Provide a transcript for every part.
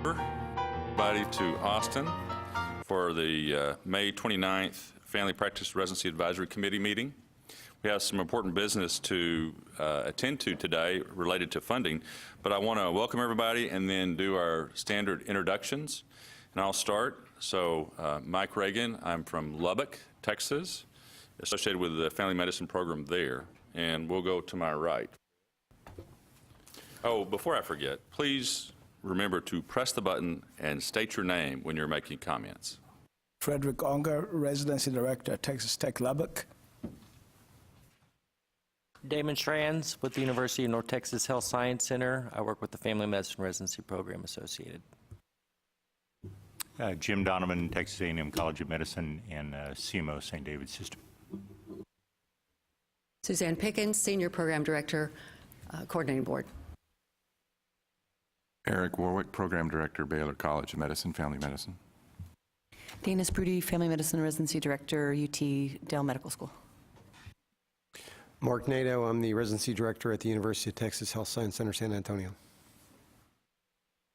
Everybody to Austin for the May 29th Family Practice Residency Advisory Committee meeting. We have some important business to attend to today related to funding, but I want to welcome everybody and then do our standard introductions. And I'll start. So Mike Reagan, I'm from Lubbock, Texas, associated with the family medicine program there. And we'll go to my right. Oh, before I forget, please remember to press the button and state your name when you're making comments. Frederick Unger, Residency Director at Texas Tech Lubbock. Damon Strands with the University of North Texas Health Science Center. I work with the Family Medicine Residency Program associated. Jim Donovan, Texas A&M College of Medicine and CMO St. David's System. Suzanne Pickens, Senior Program Director, Coordinating Board. Eric Warwick, Program Director, Baylor College of Medicine, Family Medicine. Dana Sprudy, Family Medicine Residency Director, UT Dell Medical School. Mark Nadeau, I'm the Residency Director at the University of Texas Health Science Center, San Antonio.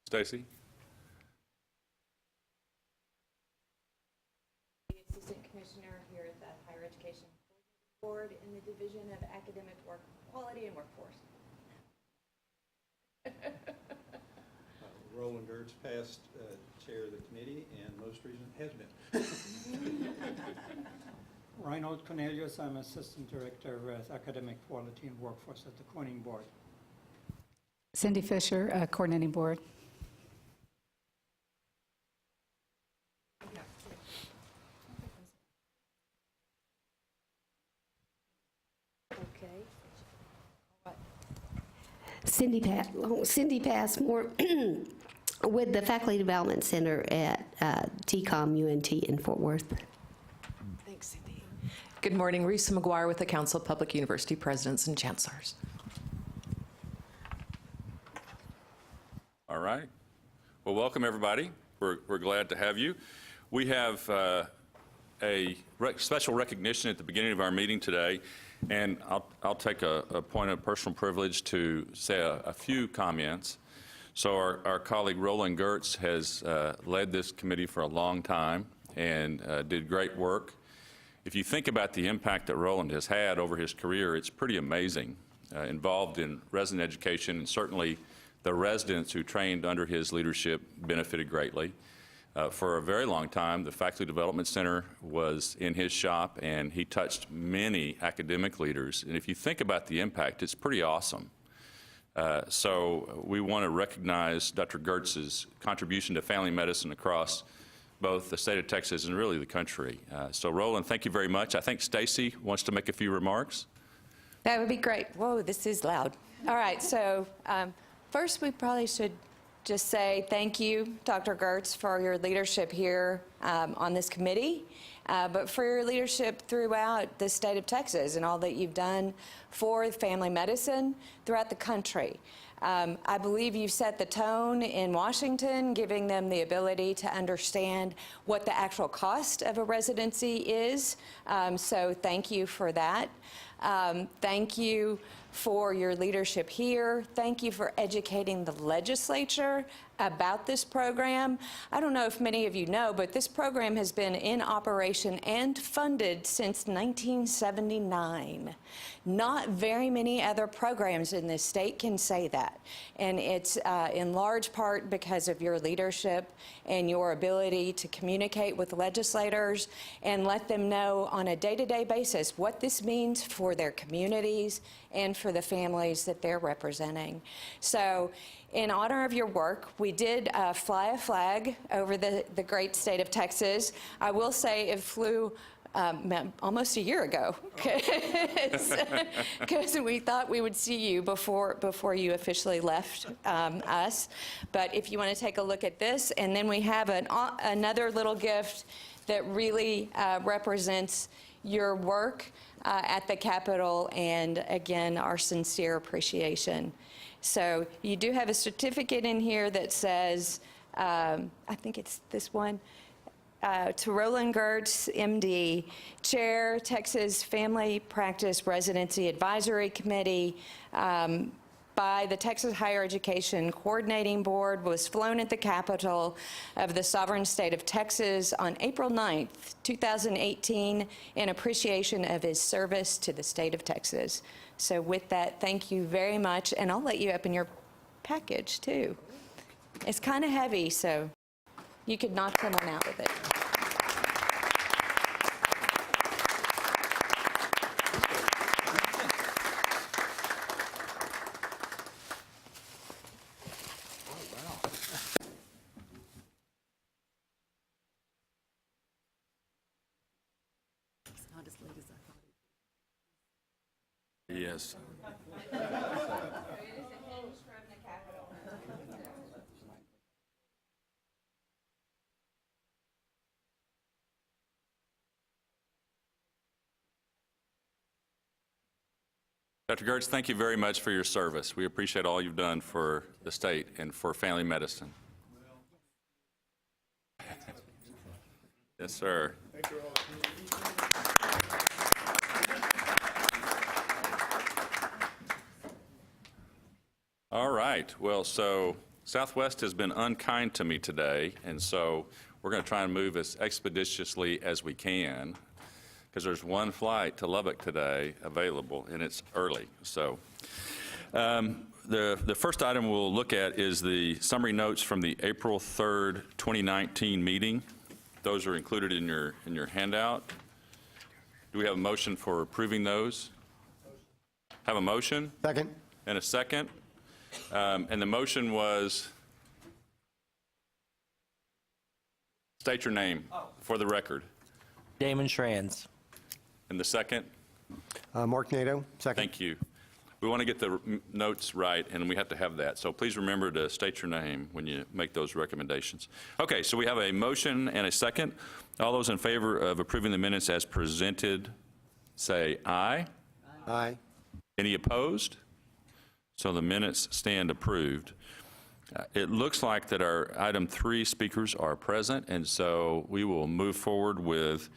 Stacy? Assistant Commissioner here at the Higher Education Board in the Division of Academic Work Quality and Workforce. Roland Gertz, past chair of the committee and most recent has been. Reinhold Cornelius, I'm Assistant Director with Academic Quality and Workforce at the Coordinating Board. Cindy Fisher, Coordinating Board. Cindy Passmore with the Faculty Development Center at TCOM UNT in Fort Worth. Thanks, Cindy. Good morning, Risa McGuire with the Council of Public University Presidents and Chancellors. All right. Well, welcome everybody. We're glad to have you. We have a special recognition at the beginning of our meeting today. And I'll take a point of personal privilege to say a few comments. So our colleague Roland Gertz has led this committee for a long time and did great work. If you think about the impact that Roland has had over his career, it's pretty amazing. Involved in resident education, and certainly the residents who trained under his leadership benefited greatly. For a very long time, the Faculty Development Center was in his shop, and he touched many academic leaders. And if you think about the impact, it's pretty awesome. So we want to recognize Dr. Gertz's contribution to family medicine across both the state of Texas and really the country. So Roland, thank you very much. I think Stacy wants to make a few remarks. That would be great. Whoa, this is loud. All right, so first we probably should just say thank you, Dr. Gertz, for your leadership here on this committee, but for your leadership throughout the state of Texas and all that you've done for family medicine throughout the country. I believe you've set the tone in Washington, giving them the ability to understand what the actual cost of a residency is. So thank you for that. Thank you for your leadership here. Thank you for educating the legislature about this program. I don't know if many of you know, but this program has been in operation and funded since 1979. Not very many other programs in this state can say that. And it's in large part because of your leadership and your ability to communicate with legislators and let them know on a day-to-day basis what this means for their communities and for the families that they're representing. So in honor of your work, we did fly a flag over the great state of Texas. I will say it flew almost a year ago because we thought we would see you before you officially left us. But if you want to take a look at this, and then we have another little gift that really represents your work at the Capitol, and again, our sincere appreciation. So you do have a certificate in here that says, I think it's this one, to Roland Gertz, MD, Chair, Texas Family Practice Residency Advisory Committee, by the Texas Higher Education Coordinating Board was flown at the Capitol of the sovereign state of Texas on April 9th, 2018, in appreciation of his service to the state of Texas. So with that, thank you very much, and I'll let you open your package, too. It's kind of heavy, so you could knock someone out with it. Yes. Dr. Gertz, thank you very much for your service. We appreciate all you've done for the state and for family medicine. Yes, sir. Thank you all. All right. Well, so Southwest has been unkind to me today, and so we're going to try and move as expeditiously as we can, because there's one flight to Lubbock today available, and it's early. So the first item we'll look at is the summary notes from the April 3rd, 2019 meeting. Those are included in your handout. Do we have a motion for approving those? Have a motion? Second. And a second. And the motion was, state your name for the record. Damon Schranz. And the second? Mark Nato, second. Thank you. We want to get the notes right, and we have to have that. So please remember to state your name when you make those recommendations. Okay, so we have a motion and a second. All those in favor of approving the minutes as presented, say aye. Aye. Any opposed? So the minutes stand approved. It looks like that our item 3 speakers are present, and so we will move forward with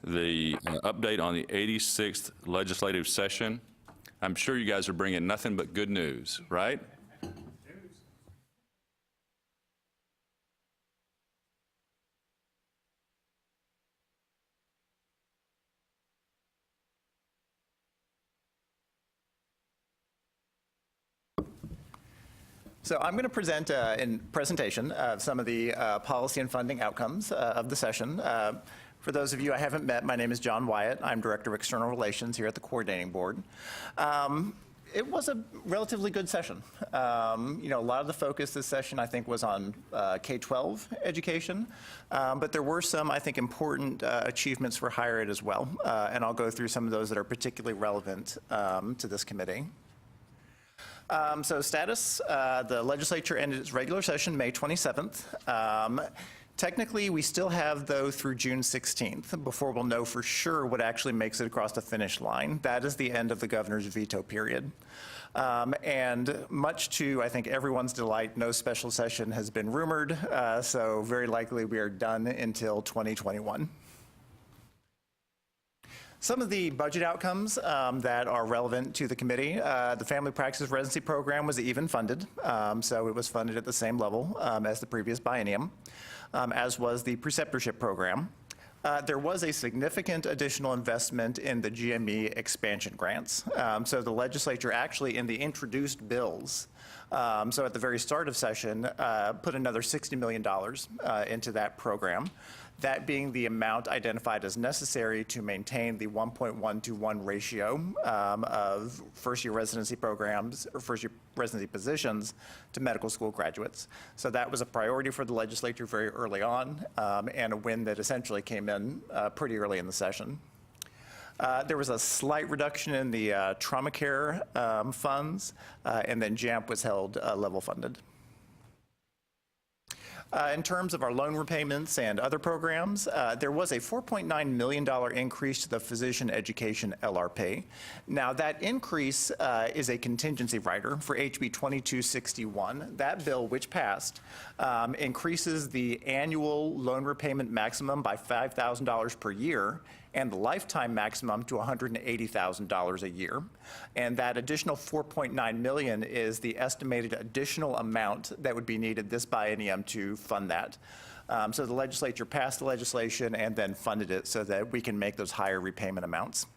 the update on the 86th legislative session. I'm sure you guys are bringing nothing but good news, right? So I'm going to present in presentation some of the policy and funding outcomes of the session. For those of you I haven't met, my name is John Wyatt. I'm Director of External Relations here at the Coordinating Board. It was a relatively good session. You know, a lot of the focus this session, I think, was on K-12 education, but there were some, I think, important achievements for higher ed as well, and I'll go through some of those that are particularly relevant to this committee. So status, the legislature ended its regular session May 27th. Technically, we still have, though, through June 16th before we'll know for sure what actually makes it across the finish line. That is the end of the governor's veto period. And much to, I think, everyone's delight, no special session has been rumored, so very likely we are done until 2021. Some of the budget outcomes that are relevant to the committee, the Family Practice Residency Program was even funded, so it was funded at the same level as the previous biennium, as was the Preceptorship Program. There was a significant additional investment in the GME expansion grants. So the legislature actually, in the introduced bills, so at the very start of session, put another $60 million into that program. That being the amount identified as necessary to maintain the 1.1 to 1 ratio of first-year residency programs or first-year residency positions to medical school graduates. So that was a priority for the legislature very early on, and a win that essentially came in pretty early in the session. There was a slight reduction in the trauma care funds, and then JAMP was held level funded. In terms of our loan repayments and other programs, there was a $4.9 million increase to the physician education LRP. Now, that increase is a contingency rider for HB 2261. That bill, which passed, increases the annual loan repayment maximum by $5,000 per year and the lifetime maximum to $180,000 a year. And that additional $4.9 million is the estimated additional amount that would be needed this biennium to fund that. So the legislature passed the legislation and then funded it so that we can make those higher repayment amounts.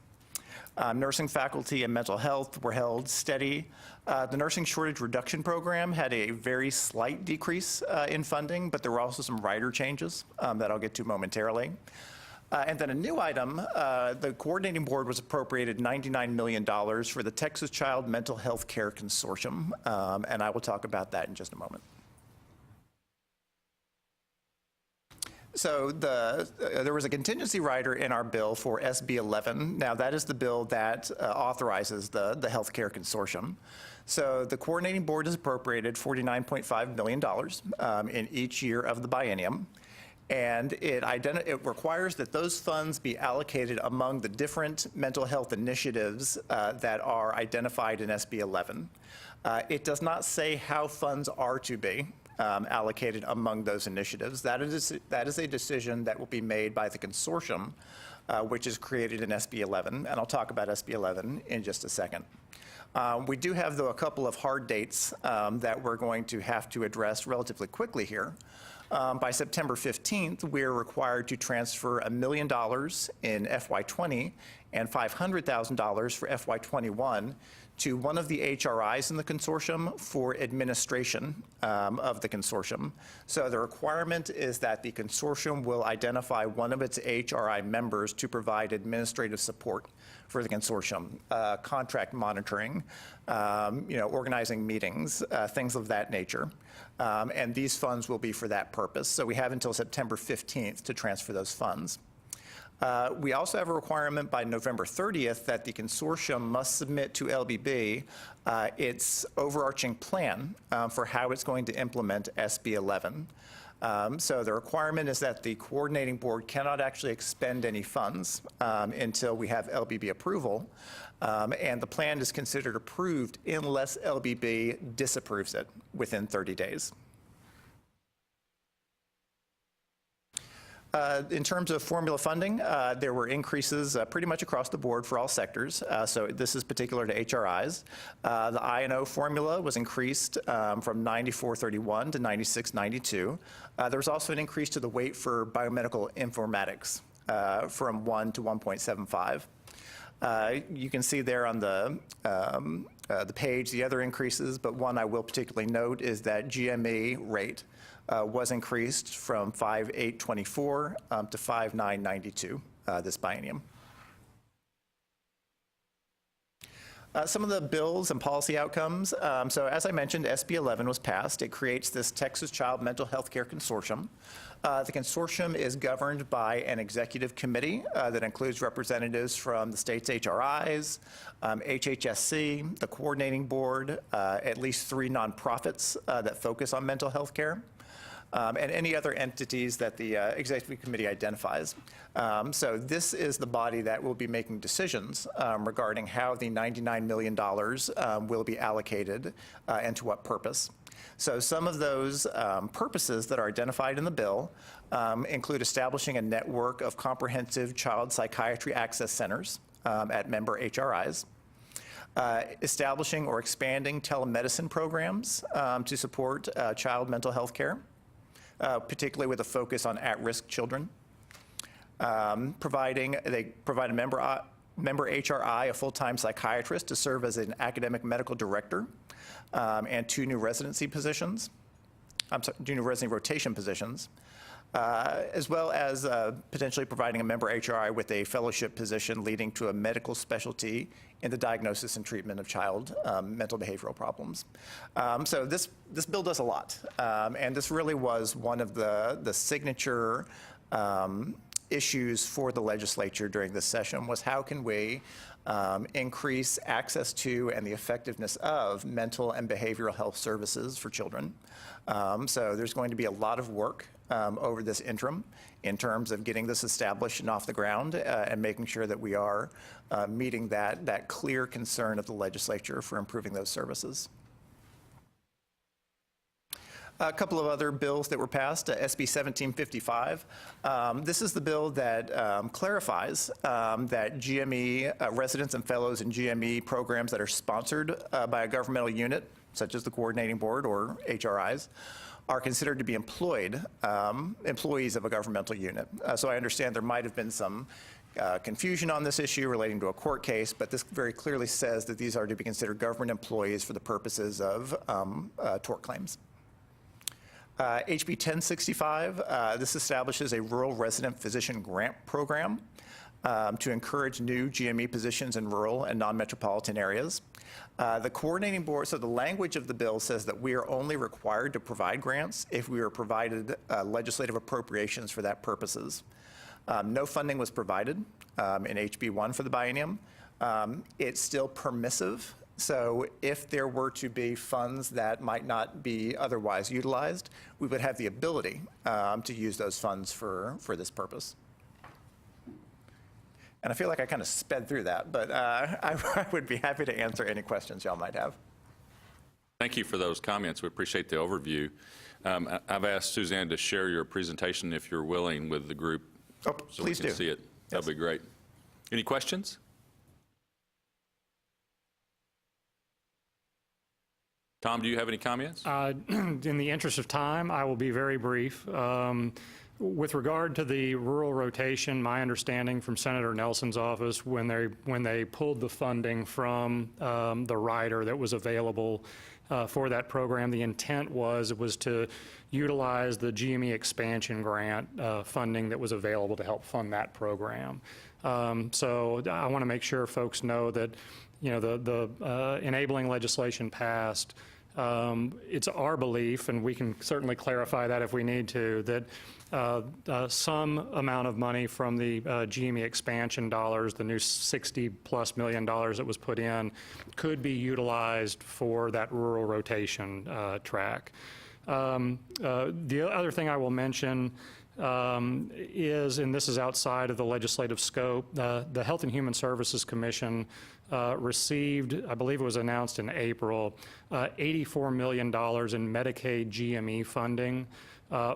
Nursing faculty and mental health were held steady. The nursing shortage reduction program had a very slight decrease in funding, but there were also some rider changes that I'll get to momentarily. And then a new item, the coordinating board was appropriated $99 million for the Texas Child Mental Health Care Consortium, and I will talk about that in just a moment. So there was a contingency rider in our bill for SB 11. Now that is the bill that authorizes the healthcare consortium. So the coordinating board has appropriated $49.5 million in each year of the biennium. And it requires that those funds be allocated among the different mental health initiatives that are identified in SB 11. It does not say how funds are to be allocated among those initiatives. That is a decision that will be made by the consortium, which is created in SB 11, and I'll talk about SB 11 in just a second. We do have, though, a couple of hard dates that we're going to have to address relatively quickly here. By September 15th, we're required to transfer $1 million in FY20 and $500,000 for FY21 to one of the HRIs in the consortium for administration of the consortium. So the requirement is that the consortium will identify one of its HRI members to provide administrative support for the consortium, contract monitoring, organizing meetings, things of that nature. And these funds will be for that purpose. So we have until September 15th to transfer those funds. We also have a requirement by November 30th that the consortium must submit to LBB its overarching plan for how it's going to implement SB 11. So the requirement is that the coordinating board cannot actually expend any funds until we have LBB approval, and the plan is considered approved unless LBB disapproves it within 30 days. In terms of formula funding, there were increases pretty much across the board for all sectors. So this is particular to HRIs. The I&O formula was increased from 94.31 to 96.92. There was also an increase to the weight for biomedical informatics from 1 to 1.75. You can see there on the page the other increases, but one I will particularly note is that GME rate was increased from 5.824 to 5.992 this biennium. Some of the bills and policy outcomes. So as I mentioned, SB 11 was passed. It creates this Texas Child Mental Health Care Consortium. The consortium is governed by an executive committee that includes representatives from the state's HRIs, HHSC, the coordinating board, at least 3 nonprofits that focus on mental health care. And any other entities that the executive committee identifies. So this is the body that will be making decisions regarding how the $99 million will be allocated and to what purpose. So some of those purposes that are identified in the bill include establishing a network of comprehensive child psychiatry access centers at member HRIs, establishing or expanding telemedicine programs to support child mental health care, particularly with a focus on at-risk children. They provide a member HRI, a full-time psychiatrist, to serve as an academic medical director, and 2 new residency positions. 2 new residency rotation positions, as well as potentially providing a member HRI with a fellowship position leading to a medical specialty in the diagnosis and treatment of child mental behavioral problems. So this bill does a lot, and this really was one of the signature issues for the legislature during this session, was how can we increase access to and the effectiveness of mental and behavioral health services for children. So there's going to be a lot of work over this interim in terms of getting this established and off the ground and making sure that we are meeting that clear concern of the legislature for improving those services. A couple of other bills that were passed, SB 1755. This is the bill that clarifies that GME residents and fellows in GME programs that are sponsored by a governmental unit, such as the coordinating board or HRIs, are considered to be employees of a governmental unit. So I understand there might have been some confusion on this issue relating to a court case, but this very clearly says that these are to be considered government employees for the purposes of tort claims. HB 1065, this establishes a rural resident physician grant program to encourage new GME positions in rural and non-metropolitan areas. The coordinating board, so the language of the bill says that we are only required to provide grants if we are provided legislative appropriations for that purposes. No funding was provided in HB 1 for the biennium. It's still permissive. So if there were to be funds that might not be otherwise utilized, we would have the ability to use those funds for this purpose. And I feel like I kind of sped through that, but I would be happy to answer any questions y'all might have. Thank you for those comments. We appreciate the overview. I've asked Suzanne to share your presentation if you're willing with the group. Oh, so please we can do. see it. That'd be great. Any questions? Tom, do you have any comments? In the interest of time, I will be very brief. With regard to the rural rotation, my understanding from Senator Nelson's office, when they pulled the funding from the rider that was available for that program, the intent was to utilize the GME expansion grant funding that was available to help fund that program. So I want to make sure folks know that, you know, the enabling legislation passed. It's our belief, and we can certainly clarify that if we need to, that some amount of money from the GME expansion dollars, the new $60+ million that was put in, could be utilized for that rural rotation track. The other thing I will mention is, and this is outside of the legislative scope, the Health and Human Services Commission received, I believe it was announced in April, $84 million in Medicaid GME funding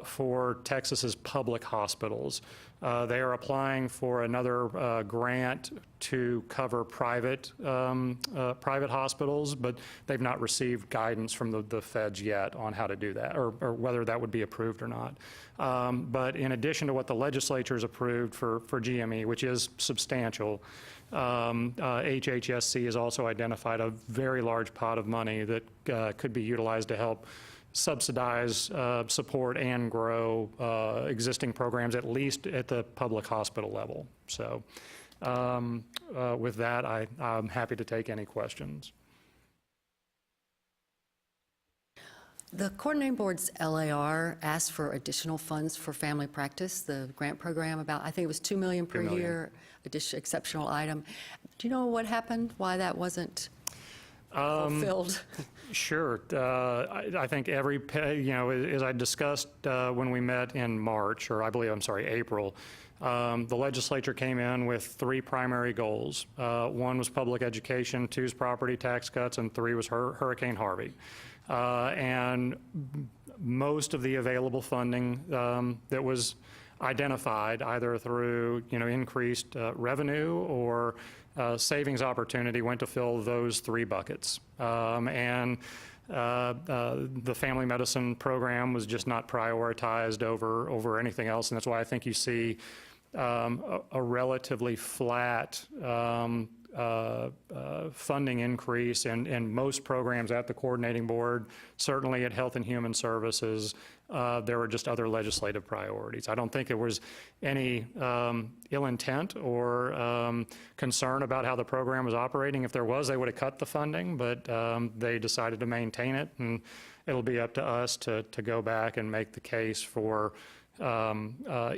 for Texas's public hospitals. They are applying for another grant to cover private hospitals, but they've not received guidance from the feds yet on how to do that, or whether that would be approved or not. But in addition to what the legislature has approved for GME, which is substantial, HHSC has also identified a very large pot of money that could be utilized to help subsidize, support, and grow existing programs, at least at the public hospital level. So with that, I'm happy to take any questions. The coordinating board's LAR asked for additional funds for family practice, the grant program, about, I think it was $2 million per year, exceptional item. Do you know what happened, why that wasn't fulfilled? Sure. I think as I discussed when we met in March, or April, the legislature came in with 3 primary goals. 1 was public education, 2 is property tax cuts, and 3 was Hurricane Harvey. And most of the available funding that was identified, either through increased revenue or savings opportunity, went to fill those 3 buckets. And the family medicine program was just not prioritized over anything else, and that's why I think you see a relatively flat funding increase in most programs at the coordinating board. Certainly at Health and Human Services, there were just other legislative priorities. I don't think there was any ill intent or concern about how the program was operating. If there was, they would have cut the funding, but they decided to maintain it, and it'll be up to us to go back and make the case for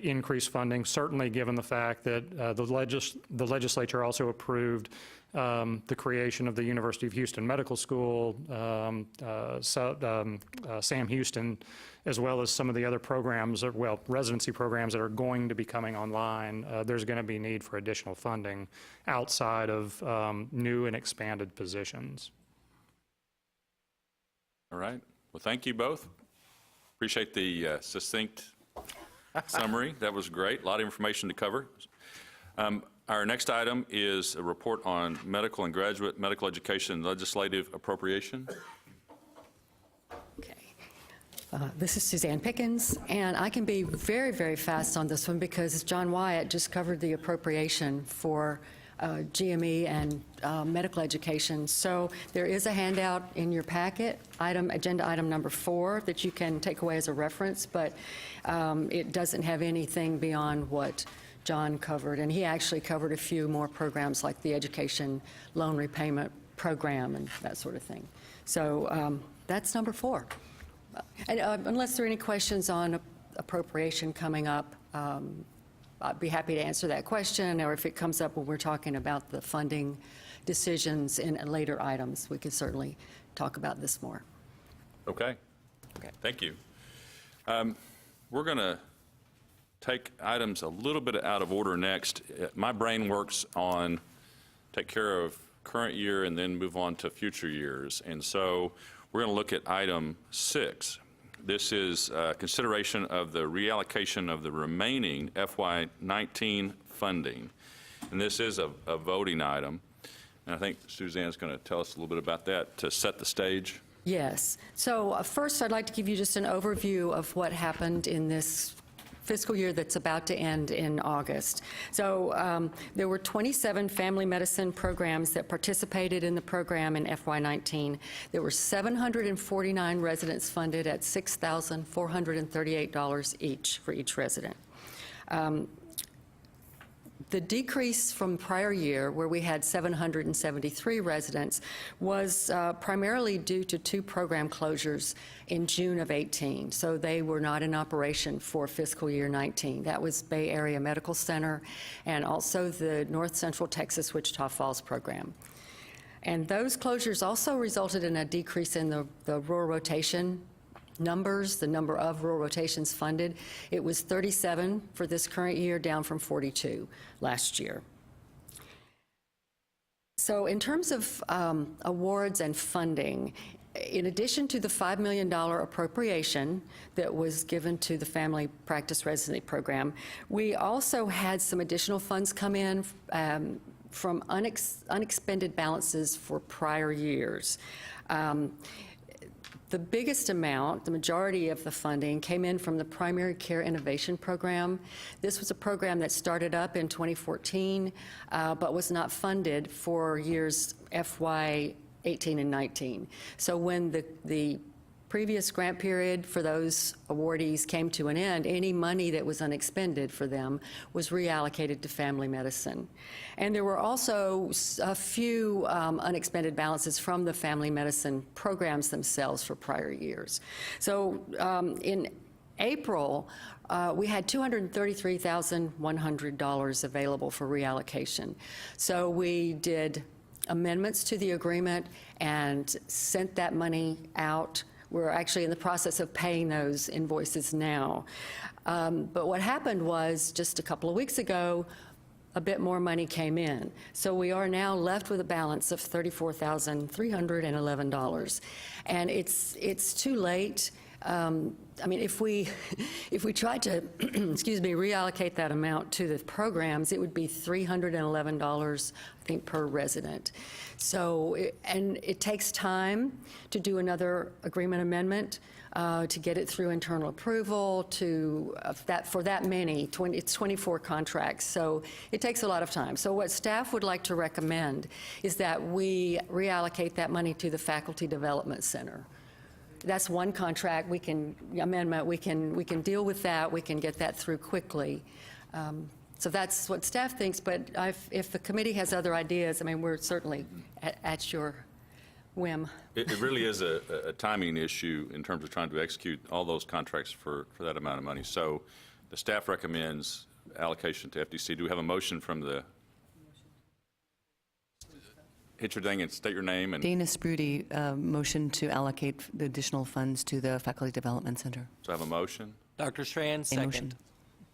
increased funding, certainly given the fact that the legislature also approved the creation of the University of Houston Medical School, Sam Houston, as well as some of the other programs, residency programs that are going to be coming online. There's going to be need for additional funding outside of new and expanded positions. All right. Well, thank you both. Appreciate the succinct summary. That was great. A lot of information to cover. Our next item is a report on medical and graduate medical education legislative appropriation. This is Suzanne Pickens, and I can be very, very fast on this one because John Wyatt just covered the appropriation for GME and medical education. So there is a handout in your packet, agenda item number 4, that you can take away as a reference, but it doesn't have anything beyond what John covered, and he actually covered a few more programs like the education loan repayment program and that sort of thing. So that's number 4. And unless there are any questions on appropriation coming up, I'd be happy to answer that question, or if it comes up when we're talking about the funding decisions in later items, we could certainly talk about this more. Okay. Thank you. We're going to take items a little bit out of order next. My brain works on take care of current year and then move on to future years. And so we're going to look at item 6. This is consideration of the reallocation of the remaining FY19 funding. And this is a voting item. And I think Suzanne's going to tell us a little bit about that to set the stage. Yes. So first, I'd like to give you just an overview of what happened in this fiscal year that's about to end in August. So there were 27 family medicine programs that participated in the program in FY19. There were 749 residents funded at $6,438 each for each resident. The decrease from prior year, where we had 773 residents, was primarily due to 2 program closures in June of 18. So they were not in operation for fiscal year 19. That was Bay Area Medical Center and also the North Central Texas Wichita Falls program. And those closures also resulted in a decrease in the rural rotation numbers, the number of rural rotations funded. It was 37 for this current year, down from 42 last year. So in terms of awards and funding, in addition to the $5 million appropriation that was given to the Family Practice Residency Program, we also had some additional funds come in from unexpended balances for prior years. The biggest amount, the majority of the funding, came in from the Primary Care Innovation Program. This was a program that started up in 2014, but was not funded for years FY 18 and 19. So when the previous grant period for those awardees came to an end, any money that was unexpended for them was reallocated to family medicine. And there were also a few unexpended balances from the family medicine programs themselves for prior years. So in April, we had $233,100 available for reallocation. So we did amendments to the agreement and sent that money out. We're actually in the process of paying those invoices now. But what happened was, just a couple of weeks ago, a bit more money came in. So we are now left with a balance of $34,311. And it's too late. I mean, if we tried to, excuse me, reallocate that amount to the programs, it would be $311, I think, per resident. So, and it takes time to do another agreement amendment, to get it through internal approval, for that many, it's 24 contracts, so it takes a lot of time. So what staff would like to recommend is that we reallocate that money to the Faculty Development Center. That's one contract, we can deal with that, we can get that through quickly. So that's what staff thinks, but if the committee has other ideas, I mean, we're certainly at your whim. It really is a timing issue in terms of trying to execute all those contracts for that amount of money. So the staff recommends allocation to FDC. Do we have a motion from the? Hit your thing and state your name. And Dana Sprudy, motion to allocate the additional funds to the Faculty Development Center. So I have a motion. Dr. Strand, A motion. second.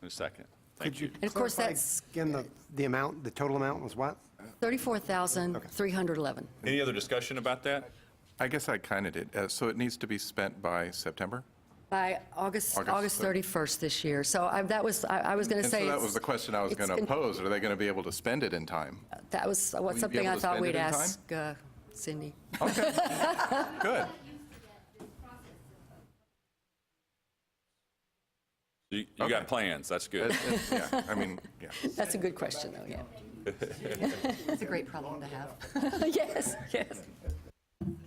And a second. Thank you. And of course, that's Again, the amount, the total amount was what? $34,311. Any other discussion about that? I guess I kind of did. So it needs to be spent by September? By August August 31st this year. So I was going to And say. so that it's- was the question I was it's going to been- pose. Are they going to be able to spend it in time? That was you be something able I to thought spend we'd it in time? ask Cindy. Okay, good. You Okay. got plans, that's good. Yeah, I mean, yeah. That's a good question, though, yeah. That's a great problem to have. Yes, yes.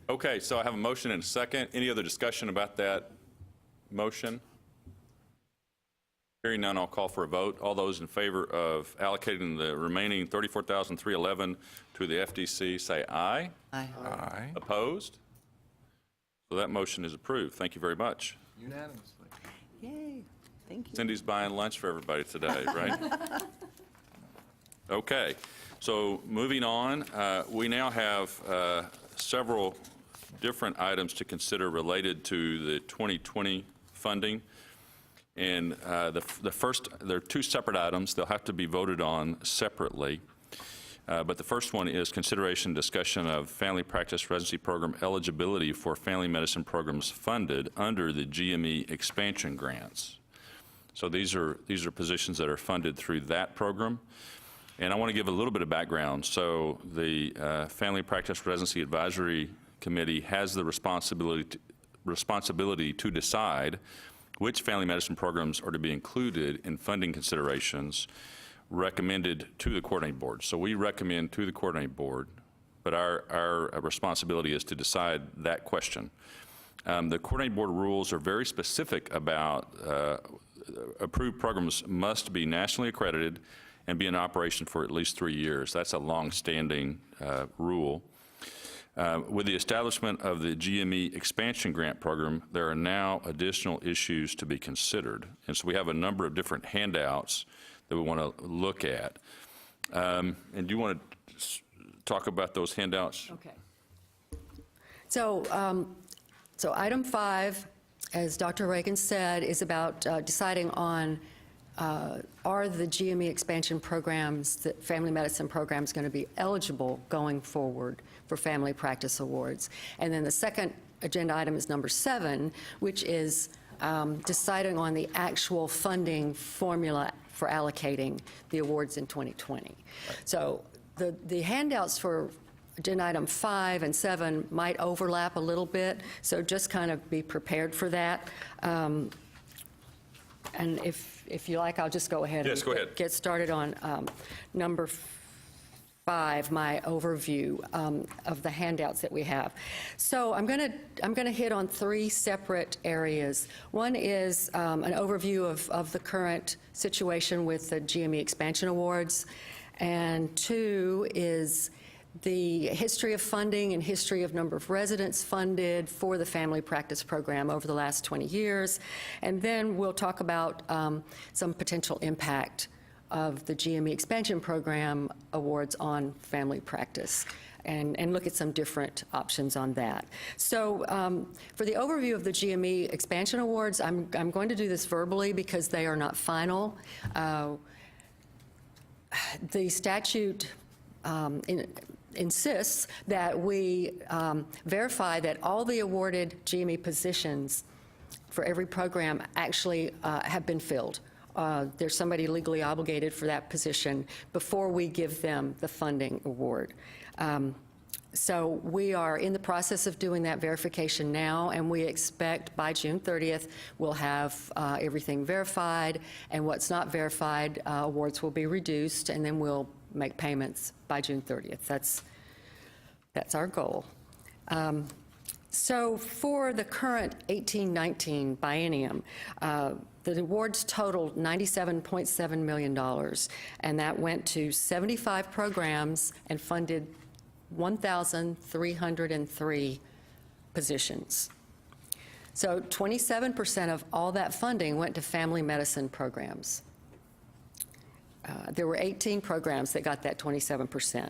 Okay, so I have a motion and a second. Any other discussion about that motion? Hearing none, I'll call for a vote. All those in favor of allocating the remaining $34,311 to the FDC, say aye. Aye. Aye. Opposed? So that motion is approved. Thank you very much. Unanimously. Yay, thank you. Cindy's buying lunch for everybody today, right? Okay, so moving on, we now have several different items to consider related to the 2020 funding. And the first, there are two separate items. They'll have to be voted on separately. But the first one is consideration and discussion of family practice residency program eligibility for family medicine programs funded under the GME expansion grants. So these are positions that are funded through that program. And I want to give a little bit of background. So the Family Practice Residency Advisory Committee has the responsibility to decide which family medicine programs are to be included in funding considerations recommended to the coordinating board. So we recommend to the coordinating board, but our responsibility is to decide that question. The coordinating board rules are very specific about approved programs must be nationally accredited and be in operation for at least 3 years. That's a long-standing rule. With the establishment of the GME expansion grant program, there are now additional issues to be considered. And so we have a number of different handouts that we want to look at. And do you want to talk about those handouts? Okay. So, so item 5, as Dr. Reagan said, is about deciding on are the GME expansion programs, the family medicine programs, going to be eligible going forward for family practice awards. And then the second agenda item is number 7, which is deciding on the actual funding formula for allocating the awards in 2020. Right. So the handouts for agenda item 5 and 7 might overlap a little bit, so just kind of be prepared for that. And if you like, I'll just go ahead and get started on number 5, my overview of the handouts that we have. So I'm going to hit on 3 separate areas. One is an overview of the current situation with the GME expansion awards, and 2 is the history of funding and history of number of residents funded for the family practice program over the last 20 years. And then we'll talk about some potential impact of the GME expansion program awards on family practice and look at some different options on that. So for the overview of the GME expansion awards, I'm going to do this verbally because they are not final. The statute insists that we verify that all the awarded GME positions for every program actually have been filled. There's somebody legally obligated for that position before we give them the funding award. So we are in the process of doing that verification now, and we expect by June 30th we'll have everything verified, and what's not verified, awards will be reduced, and then we'll make payments by June 30th. That's our goal. So for the current 18-19 biennium, the awards totaled $97.7 million, and that went to 75 programs and funded 1,303 positions. So 27% of all that funding went to family medicine programs. There were 18 programs that got that 27%.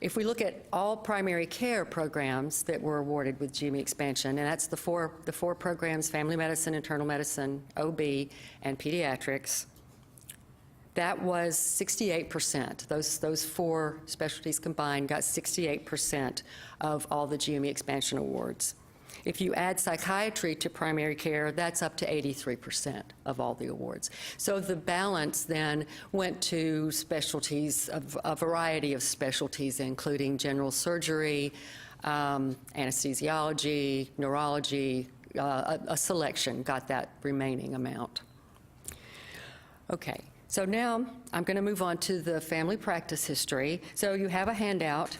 If we look at all primary care programs that were awarded with GME expansion, and that's the four programs, family medicine, internal medicine, OB, and pediatrics, that was 68%. Those 4 specialties combined got 68% of all the GME expansion awards. If you add psychiatry to primary care, that's up to 83% of all the awards. So the balance then went to specialties, a variety of specialties, including general surgery, anesthesiology, neurology, a selection got that remaining amount. Okay, so now I'm going to move on to the family practice history. So you have a handout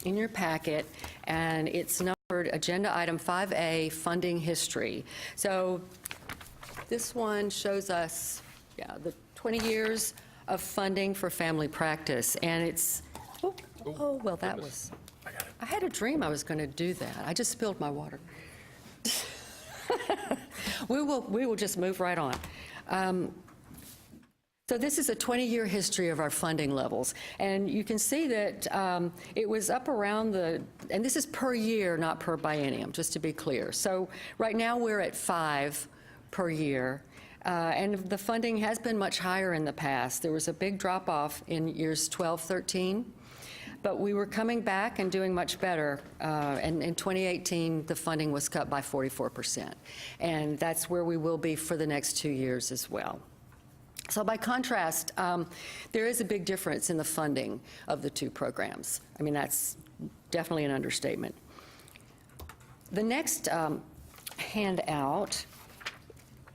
in your packet, and it's numbered Agenda Item 5A, Funding History. So this one shows us, the 20 years of funding for family practice, and it's, well, that was, I had a dream I was going to do that. I just spilled my water. We will just move right on. So this is a 20-year history of our funding levels, and you can see that it was up around and this is per year, not per biennium, just to be clear. So right now we're at 5 per year, and the funding has been much higher in the past. There was a big drop-off in years 12, 13, but we were coming back and doing much better, and in 2018 the funding was cut by 44%, and that's where we will be for the next 2 years as well. So by contrast, there is a big difference in the funding of the two programs. I mean, that's definitely an understatement. The next handout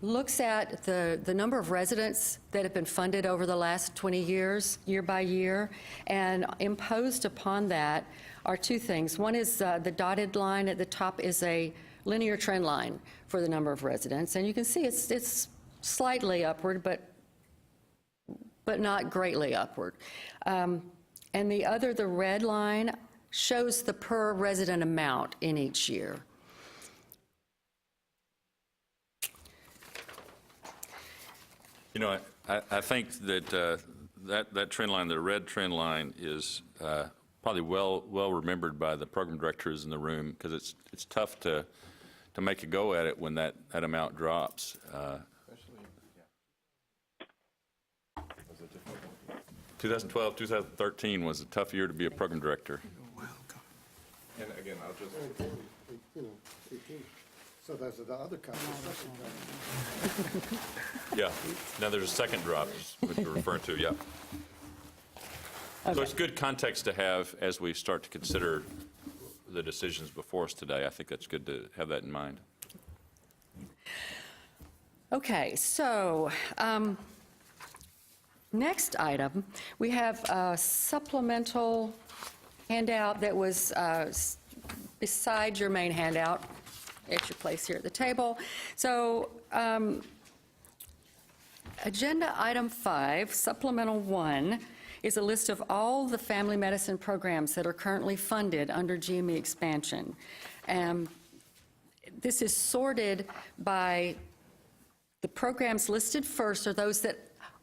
looks at the number of residents that have been funded over the last 20 years, year by year, and imposed upon that are two things. One is the dotted line at the top is a linear trend line for the number of residents, and you can see it's slightly upward, but not greatly upward. And the other, the red line, shows the per resident amount in each year. You know, I think that that trend line, the red trend line, is probably well remembered by the program directors in the room, because it's tough to make a go at it when that amount drops. 2012, 2013 was a tough year to be a program director. And again, I'll just. So there's the other kind of Yeah. Now there's a second drop, is what you're referring to, yeah. So it's good context to have as we start to consider the decisions before us today. I think that's good to have that in mind. Okay, so next item, we have a supplemental handout that was beside your main handout at your place here at the table. So Agenda Item 5, Supplemental 1, is a list of all the family medicine programs that are currently funded under GME expansion. This is sorted by the programs listed first are those that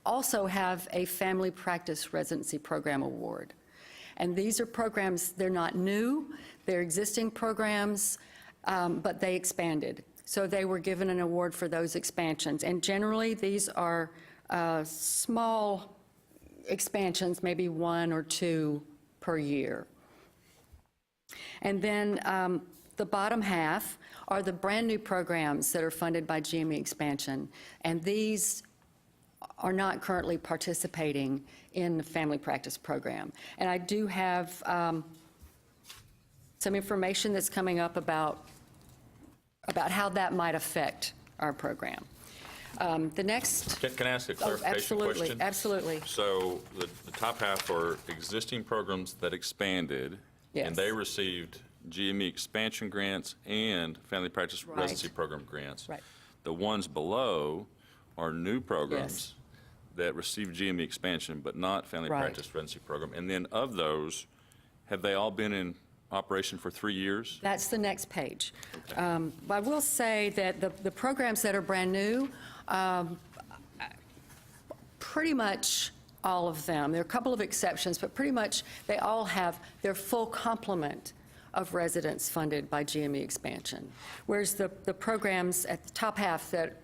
also have a family practice residency program award. And these are programs, they're not new, they're existing programs, but they expanded. So they were given an award for those expansions. And generally, these are small expansions, maybe 1 or 2 per year. And then the bottom half are the brand new programs that are funded by GME expansion. And these are not currently participating in the family practice program. And I do have some information that's coming up about how that might affect our program. The next... Can I ask a clarification absolutely, question? Absolutely. So the top half are existing programs that expanded, Yes. and they received GME expansion grants and family practice Right. residency program grants. Right. The ones below are new programs that receive GME expansion but not family Right. practice residency program. And then of those, have they all been in operation for 3 years? That's the next page. But I will say that the programs that are brand new, pretty much all of them, there are a couple of exceptions, but pretty much they all have their full complement of residents funded by GME expansion. Whereas the programs at the top half that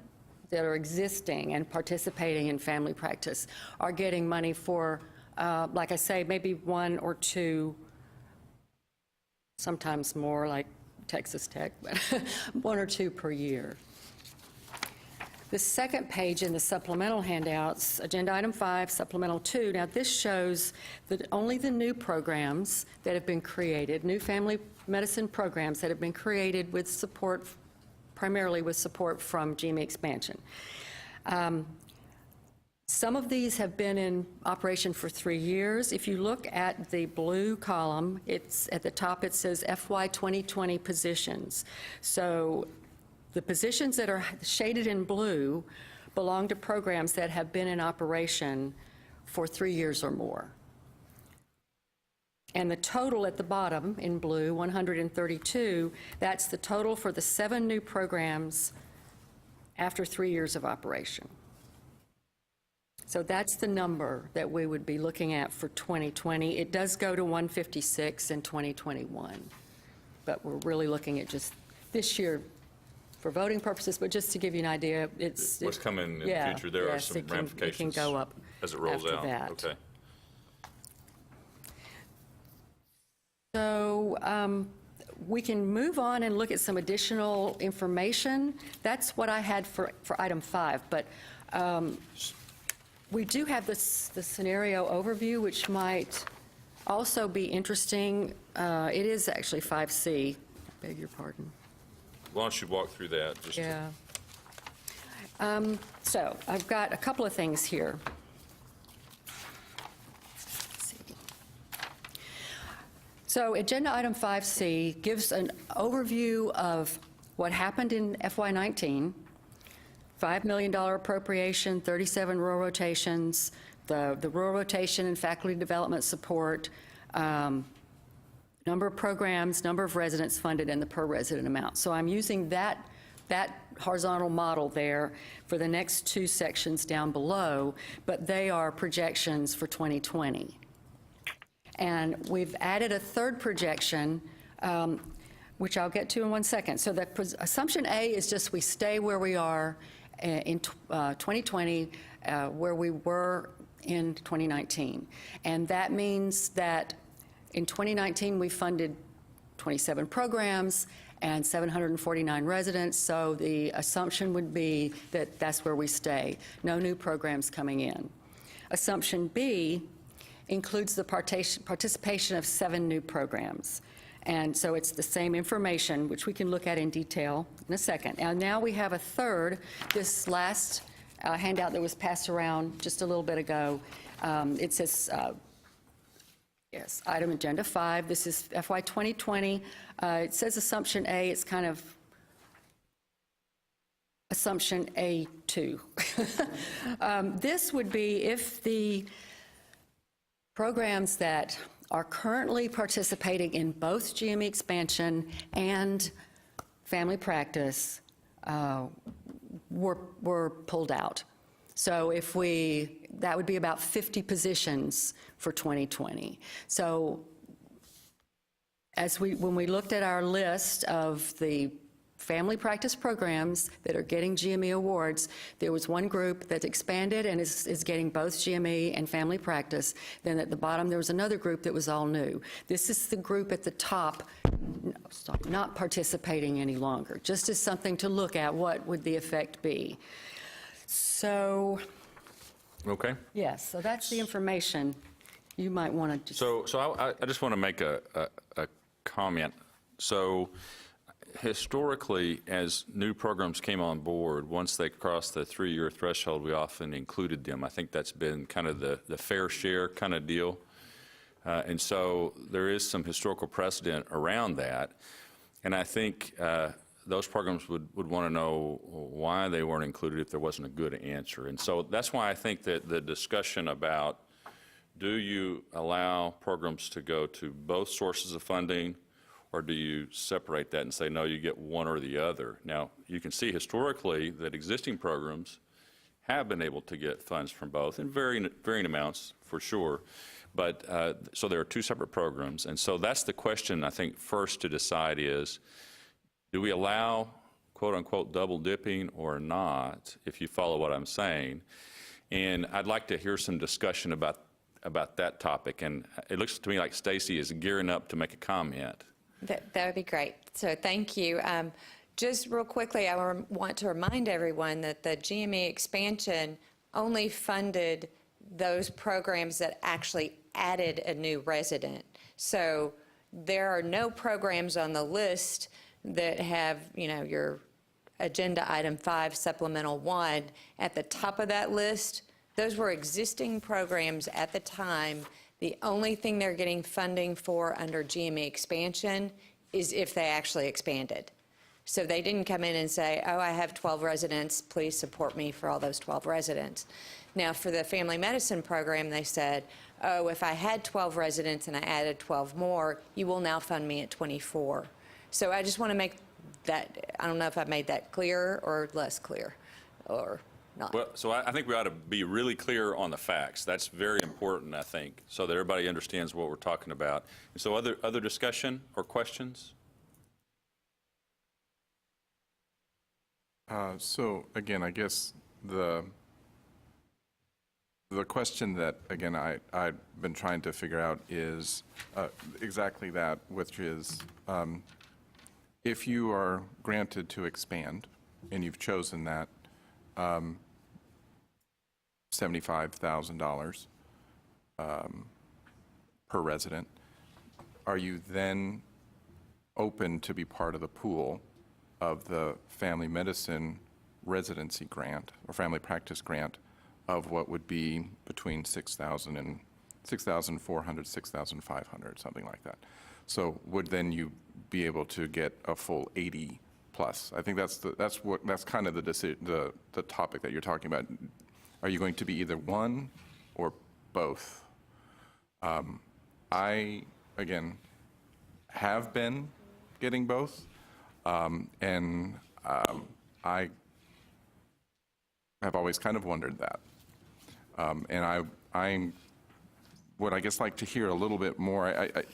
are existing and participating in family practice are getting money for, like I say, maybe 1 or 2, sometimes more, like Texas Tech, but one or two per year. The second page in the supplemental handouts, Agenda Item 5, Supplemental 2. Now, this shows that only the new programs that have been created, new family medicine programs that have been created with support, primarily with support from GME expansion. Some of these have been in operation for 3 years. If you look at the blue column, it's at the top, it says FY 2020 positions. So the positions that are shaded in blue belong to programs that have been in operation for 3 years or more. And the total at the bottom in blue, 132, that's the total for the 7 new programs after 3 years of operation. So that's the number that we would be looking at for 2020. It does go to 156 in 2021, but we're really looking at just this year for voting purposes, but just to give you an idea, it's... What's coming in the future, there are some ramifications it can go up as it rolls after out. that. Okay. So we can move on and look at some additional information. That's what I had for item 5, but we do have the scenario overview, which might also be interesting. It is actually 5C. I beg your pardon. Why don't you walk through that? Just Yeah. So I've got a couple of things here. Let's see. So Agenda Item 5C gives an overview of what happened in FY19, $5 million appropriation, 37 rural rotations, the rural rotation and faculty development support, number of programs, number of residents funded, and the per resident amount. So I'm using that horizontal model there for the next 2 sections down below, but they are projections for 2020. And we've added a third projection, which I'll get to in 1 second. So the assumption A is just we stay where we are in 2020, where we were in 2019. And that means that in 2019, we funded 27 programs and 749 residents, so the assumption would be that that's where we stay. No new programs coming in. Assumption B includes the participation of 7 new programs. And so it's the same information, which we can look at in detail in a second. And now we have a third, this last handout that was passed around just a little bit ago. It says, yes, item Agenda 5. This is FY 2020. It says Assumption A. It's kind of Assumption A2. This would be if the programs that are currently participating in both GME expansion and family practice were pulled out. So if that would be about 50 positions for 2020. So when we looked at our list of the family practice programs that are getting GME awards, there was one group that expanded and is getting both GME and family practice. Then at the bottom, there was another group that was all new. This is the group at the top not participating any longer, just as something to look at. What would the effect be? So, okay. yes, so that's the information you might want to just... So I just want to make a comment. So historically, as new programs came on board, once they crossed the 3-year threshold, we often included them. I think that's been kind of the fair share kind of deal. And so there is some historical precedent around that. And I think those programs would want to know why they weren't included if there wasn't a good answer. And so that's why I think that the discussion about do you allow programs to go to both sources of funding, or do you separate that and say, no, you get one or the other? Now, you can see historically that existing programs have been able to get funds from both in varying amounts, for sure. But so there are 2 separate programs. And so that's the question, I think, first to decide is, do we allow, quote unquote, double dipping or not, if you follow what I'm saying? And I'd like to hear some discussion about that topic. And it looks to me like Stacy is gearing up to make a comment. That would be great. So thank you. Just real quickly, I want to remind everyone that the GME expansion only funded those programs that actually added a new resident. So there are no programs on the list that have, your agenda item 5, supplemental 1 at the top of that list. Those were existing programs at the time. The only thing they're getting funding for under GME expansion is if they actually expanded. So they didn't come in and say, oh, I have 12 residents, please support me for all those 12 residents. Now, for the family medicine program, they said, oh, if I had 12 residents and I added 12 more, you will now fund me at 24. So I just want to make that, I don't know if I made that clear or less clear or not. Well, so I think we ought to be really clear on the facts. That's very important, I think, so that everybody understands what we're talking about. So other discussion or questions? So again, I guess the question that, again, I've been trying to figure out is exactly that, which is if you are granted to expand, and you've chosen that, $75,000 per resident, are you then open to be part of the pool of the family medicine residency grant or family practice grant of what would be between $6,000 and $6,400, $6,500, something like that? So would then you be able to get a full 80 plus? I think that's kind of the topic that you're talking about. Are you going to be either one or both? I, again, have been getting both, and I have always kind of wondered that. And I would, I guess, like to hear a little bit more. Are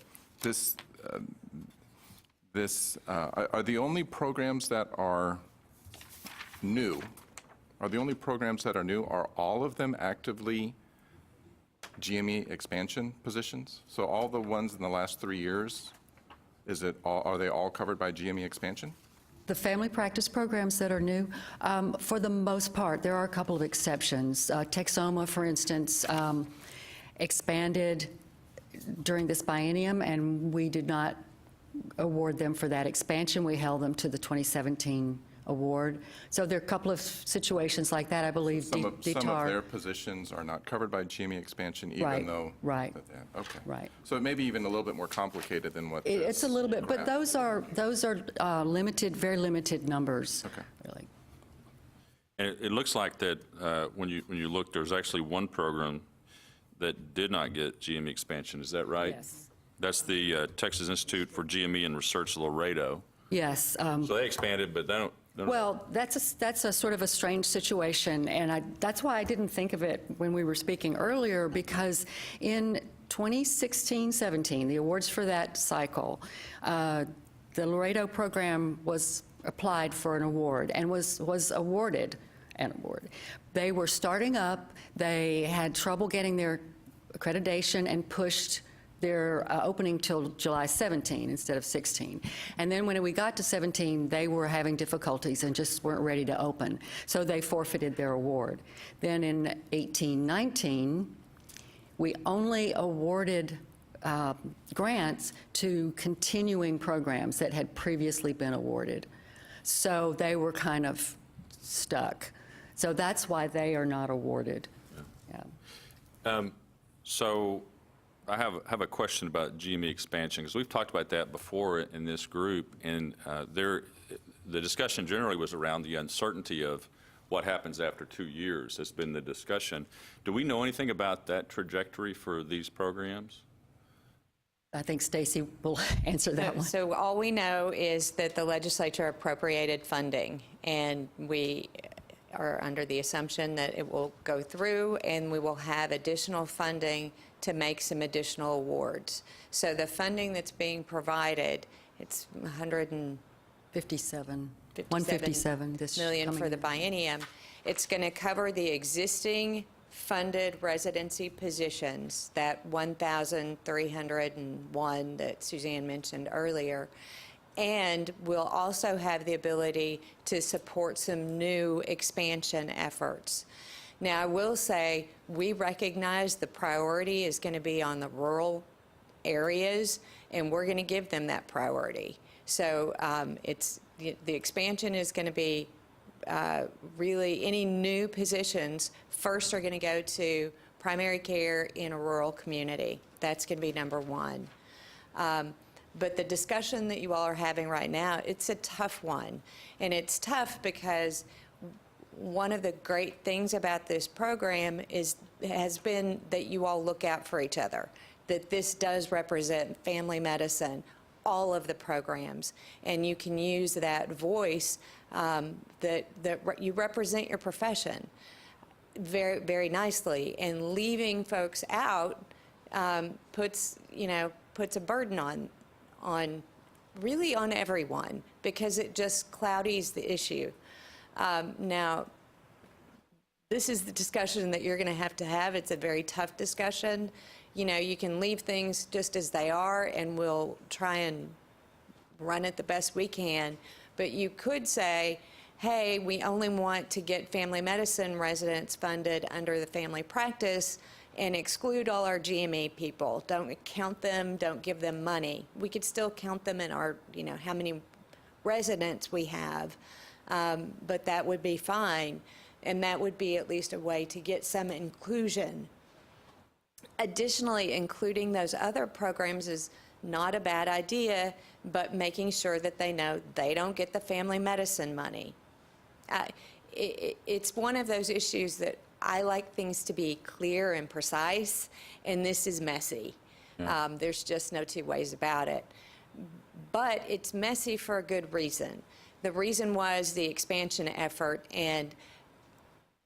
the only programs that are new, are all of them actively GME expansion positions? So all the ones in the last 3 years, are they all covered by GME expansion? The family practice programs that are new, for the most part, there are a couple of exceptions. Texoma, for instance, expanded during this biennium, and we did not award them for that expansion. We held them to the 2017 award. So there are a couple of situations like that, I believe. Some of their positions are not covered by GME expansion, even though... Right. Okay. Right. So it may be even a little bit more complicated than what It's a little bit, but those are limited, very limited numbers. Okay. Really. And it looks like that when you look, there's actually one program that did not get GME expansion. Is that right? Yes. That's the Texas Institute for GME and Research Laredo. Yes. So they expanded, but they don't. Well, that's a sort of a strange situation, and that's why I didn't think of it when we were speaking earlier, because in 2016-17, the awards for that cycle, the Laredo program was applied for an award and was awarded an award. They were starting up. They had trouble getting their accreditation and pushed their opening till July 17 instead of 16. And then when we got to 17, they were having difficulties and just weren't ready to open. So they forfeited their award. Then in 18-19, we only awarded grants to continuing programs that had previously been awarded. So they were kind of stuck. So that's why they are not awarded. Yeah. So I have a question about GME expansion, because we've talked about that before in this group, and the discussion generally was around the uncertainty of what happens after 2 years has been the discussion. Do we know anything about that trajectory for these programs? I think Stacy will answer that one. So all we know is that the legislature appropriated funding, and we are under the assumption that it will go through and we will have additional funding to make some additional awards. So the funding that's being provided, it's 157 this million for the biennium. It's going to cover the existing funded residency positions, that 1,301 that Suzanne mentioned earlier, and we'll also have the ability to support some new expansion efforts. Now, I will say we recognize the priority is going to be on the rural areas, and we're going to give them that priority. So the expansion is going to be really any new positions first are going to go to primary care in a rural community. That's going to be number one. But the discussion that you all are having right now, it's a tough one. And it's tough because one of the great things about this program has been that you all look out for each other, that this does represent family medicine, all of the programs, and you can use that voice that you represent your profession very, very nicely, and leaving folks out puts a burden on really on everyone, because it just cloudies the issue. Now, this is the discussion that you're going to have. It's a very tough discussion. You can leave things just as they are, and we'll try and run it the best we can. But you could say, hey, we only want to get family medicine residents funded under the family practice and exclude all our GME people. Don't count them, don't give them money. We could still count them in our, how many residents we have, but that would be fine. And that would be at least a way to get some inclusion. Additionally, including those other programs is not a bad idea, but making sure that they know they don't get the family medicine money. It's one of those issues that I like things to be clear and precise, and this is messy. Yeah. There's just no two ways about it. But it's messy for a good reason. The reason was the expansion effort, and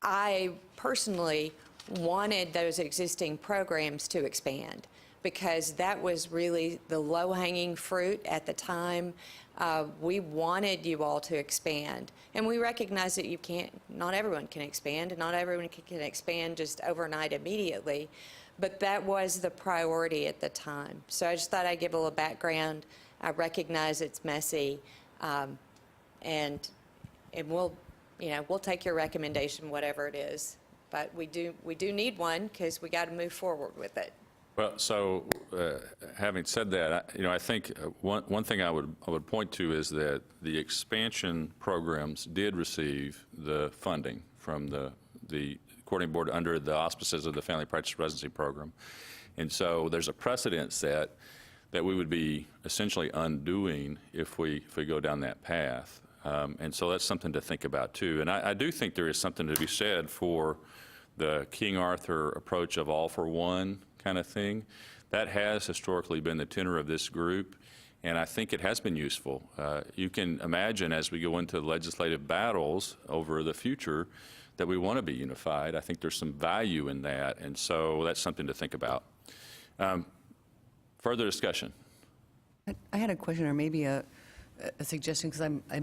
I personally wanted those existing programs to expand because that was really the low-hanging fruit at the time. We wanted you all to expand, and we recognize that not everyone can expand, and not everyone can expand just overnight immediately, but that was the priority at the time. So I just thought I'd give a little background. I recognize it's messy, and we'll take your recommendation, whatever it is, but we do need one because we got to move forward with it. Well, so having said that, I think one thing I would point to is that the expansion programs did receive the funding from the coordinating board under the auspices of the Family Practice Residency Program, and so there's a precedent set that we would be essentially undoing if we go down that path, and so that's something to think about too. And I do think there is something to be said for the King Arthur approach of all for one kind of thing. That has historically been the tenor of this group, and I think it has been useful. You can imagine as we go into legislative battles over the future that we want to be unified. I think there's some value in that, and so that's something to think about. Further discussion? I had a question, or maybe a suggestion, because I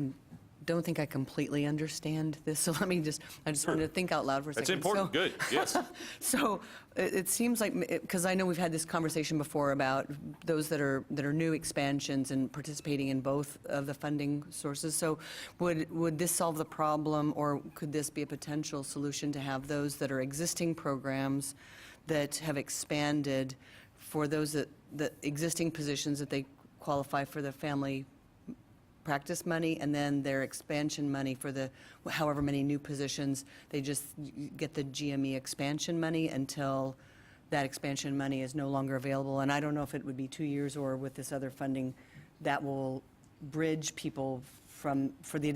don't think I completely understand this. So I just wanted to think out loud for a second. That's important. Good. Yes. So it seems like, because I know we've had this conversation before about those that are new expansions and participating in both of the funding sources. So would this solve the problem, or could this be a potential solution to have those that are existing programs that have expanded for those that existing positions that they qualify for the family practice money, and then their expansion money for the however many new positions, they just get the GME expansion money until that expansion money is no longer available. And I don't know if it would be 2 years or with this other funding that will bridge people for the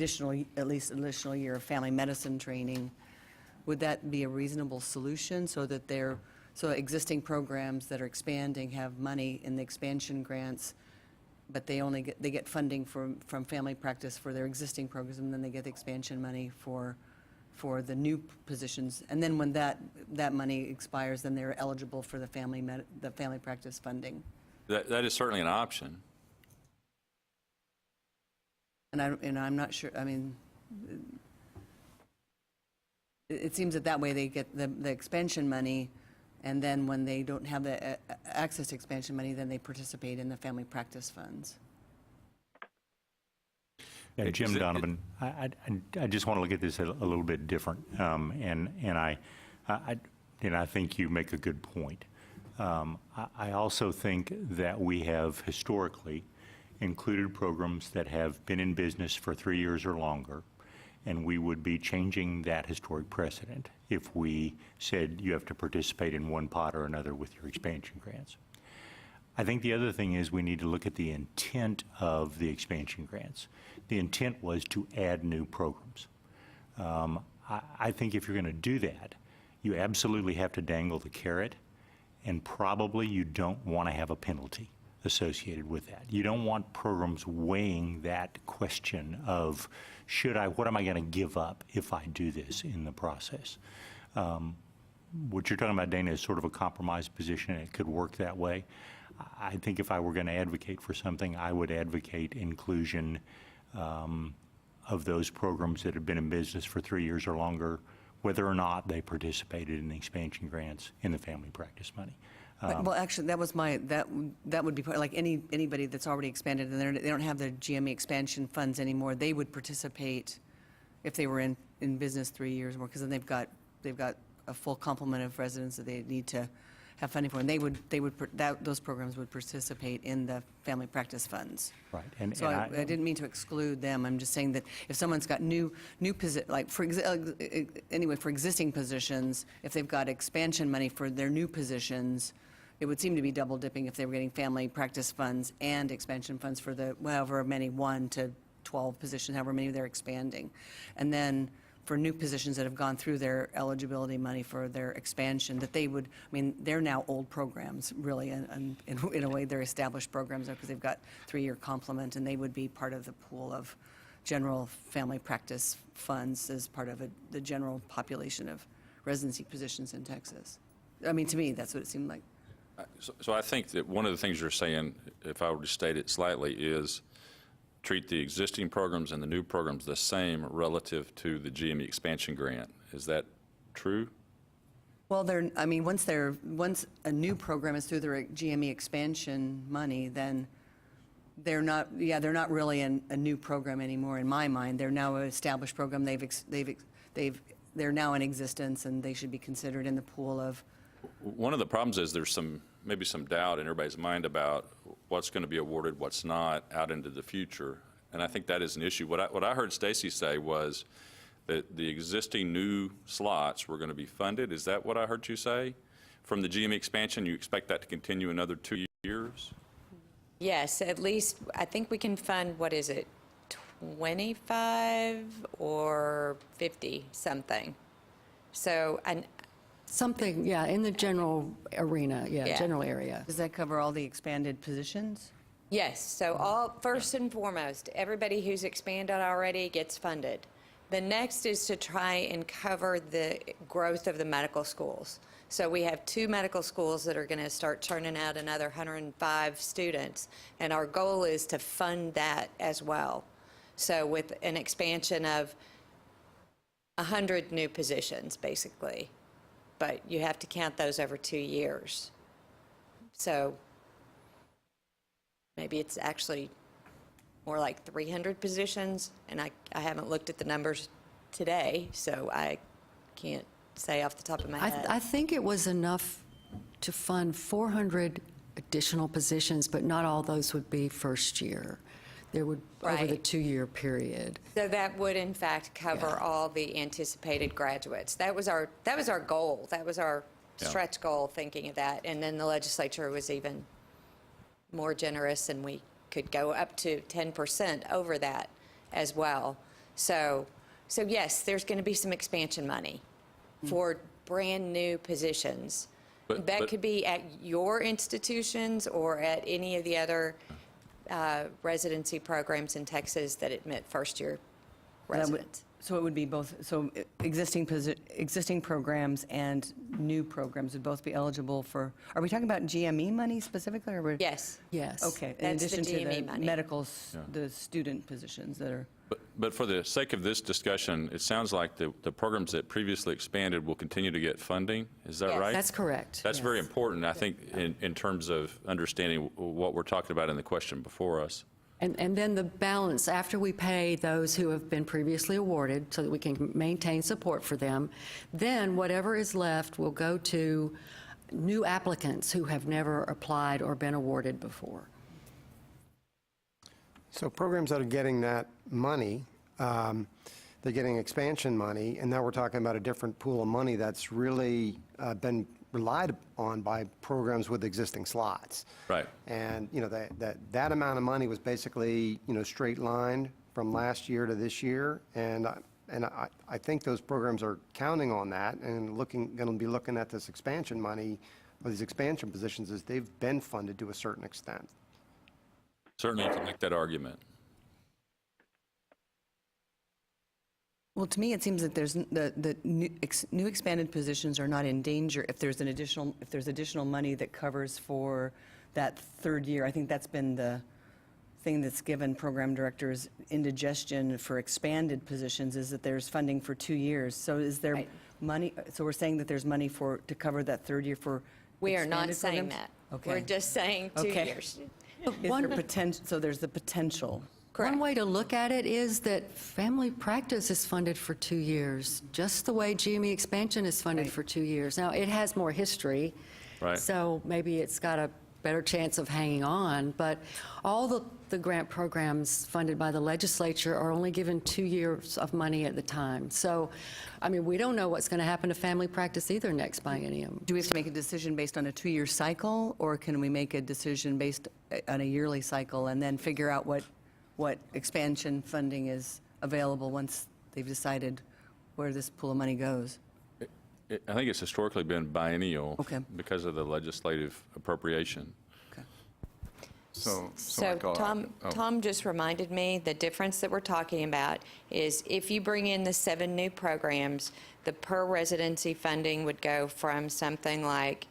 at least additional year of family medicine training. Would that be a reasonable solution so that existing programs that are expanding have money in the expansion grants, but they get funding from family practice for their existing programs, and then they get the expansion money for the new positions. And then when that money expires, then they're eligible for the family practice funding. That is certainly an option. And I'm not sure. it seems that way they get the expansion money, and then when they don't have the access to expansion money, then they participate in the family practice funds. Yeah, Jim Donovan, I just want to look at this a little bit different, and I think you make a good point. I also think that we have historically included programs that have been in business for 3 years or longer, and we would be changing that historic precedent if we said you have to participate in one pot or another with your expansion grants. I think the other thing is we need to look at the intent of the expansion grants. The intent was to add new programs. I think if you're going to do that, you absolutely have to dangle the carrot, and probably you don't want to have a penalty associated with that. You don't want programs weighing that question of, what am I going to give up if I do this in the process? What you're talking about, Dana, is sort of a compromise position, and it could work that way. I think if I were going to advocate for something, I would advocate inclusion of those programs that have been in business for 3 years or longer, whether or not they participated in the expansion grants in the family practice money. Well, actually, that was that would be like anybody that's already expanded and they don't have the GME expansion funds anymore. They would participate if they were in business 3 years more, because then they've got a full complement of residents that they need to have funding for, and those programs would participate in the family practice funds. Right. So I didn't mean to exclude them. I'm just saying that if someone's got new like for existing positions, if they've got expansion money for their new positions, it would seem to be double dipping if they were getting family practice funds and expansion funds for the however many 1 to 12 positions, however many they're expanding, and then for new positions that have gone through their eligibility money for their expansion, that they would, they're now old programs, really, and in a way, they're established programs because they've got 3-year complement, and they would be part of the pool of general family practice funds as part of the general population of residency positions in Texas. To me, that's what it seemed like. So I think that one of the things you're saying, if I were to state it slightly, is treat the existing programs and the new programs the same relative to the GME expansion grant. Is that true? Well, once a new program is through their GME expansion money, then they're not really a new program anymore in my mind. They're now an established program. They're now in existence, and they should be considered in the pool of. One of the problems is there's maybe some doubt in everybody's mind about what's going to be awarded, what's not, out into the future, and I think that is an issue. What I heard Stacy say was that the existing new slots were going to be funded. Is that what I heard you say? From the GME expansion, you expect that to continue another 2 years? Yes, at least I think we can fund, 25 or 50 something. So something, yeah, in the general arena, Yeah. general area. Does that cover all the expanded positions? Yes, so first and foremost, everybody who's expanded already gets funded. The next is to try and cover the growth of the medical schools. So we have 2 medical schools that are going to start churning out another 105 students, and our goal is to fund that as well. So with an expansion of 100 new positions, basically. But you have to count those over 2 years. So maybe it's actually more like 300 positions, and I haven't looked at the numbers today, so I can't say off the top of my head. I think it was enough to fund 400 additional positions, but not all those would be first year. There would, over the 2-year period. So that would, in fact, cover all the anticipated graduates. That was our goal. That was our stretch goal, thinking of that. And then the legislature was even more generous, and we could go up to 10% over that as well. So yes, there's going to be some expansion money for brand new positions. That could be at your institutions or at any of the other residency programs in Texas that admit first-year residents. So it would be both, so existing programs and new programs would both be eligible for, are we talking about GME money specifically? Or Yes. Yes. Okay. That's the In addition to GME the money. medical, the student positions that are. But for the sake of this discussion, it sounds like the programs that previously expanded will continue to get funding. Is that Yes. right? That's correct. That's very Yes. important, I think, in terms of understanding what we're talking about in the question before us. And then the balance, after we pay those who have been previously awarded so that we can maintain support for them, then whatever is left will go to new applicants who have never applied or been awarded before. So programs that are getting that money, they're getting expansion money, and now we're talking about a different pool of money that's really been relied on by programs with existing slots. Right. And, you know, that amount of money was basically, you know, straight lined from last year to this year, and I think those programs are counting on that and going to be looking at this expansion money, or these expansion positions, as they've been funded to a certain extent. Certainly, you can make that argument. Well, to me, it seems that there's the new expanded positions are not in danger if there's additional money that covers for that third year. I think that's been the thing that's given program directors indigestion for expanded positions, is that there's funding for 2 years. So is there money? So we're saying that there's money to cover that third year for We are not expanded saying programs? that. Okay. We're just saying 2 Okay. years. Is there potential? So there's the potential. One way to look at it is that family practice is funded for 2 years, just the way GME expansion is funded for 2 years. Now, it has more history, Right. so maybe it's got a better chance of hanging on, but all the grant programs funded by the legislature are only given 2 years of money at the time. So, I mean, we don't know what's going to happen to family practice either next biennium. Do we have to make a decision based on a 2-year cycle, or can we make a decision based on a yearly cycle and then figure out what expansion funding is available once they've decided where this pool of money goes? I think it's historically been biennial Okay. because of the legislative appropriation. So So Michael, Tom just reminded me, the difference that we're talking about is if you bring in the 7 new programs, the per residency funding would go from something like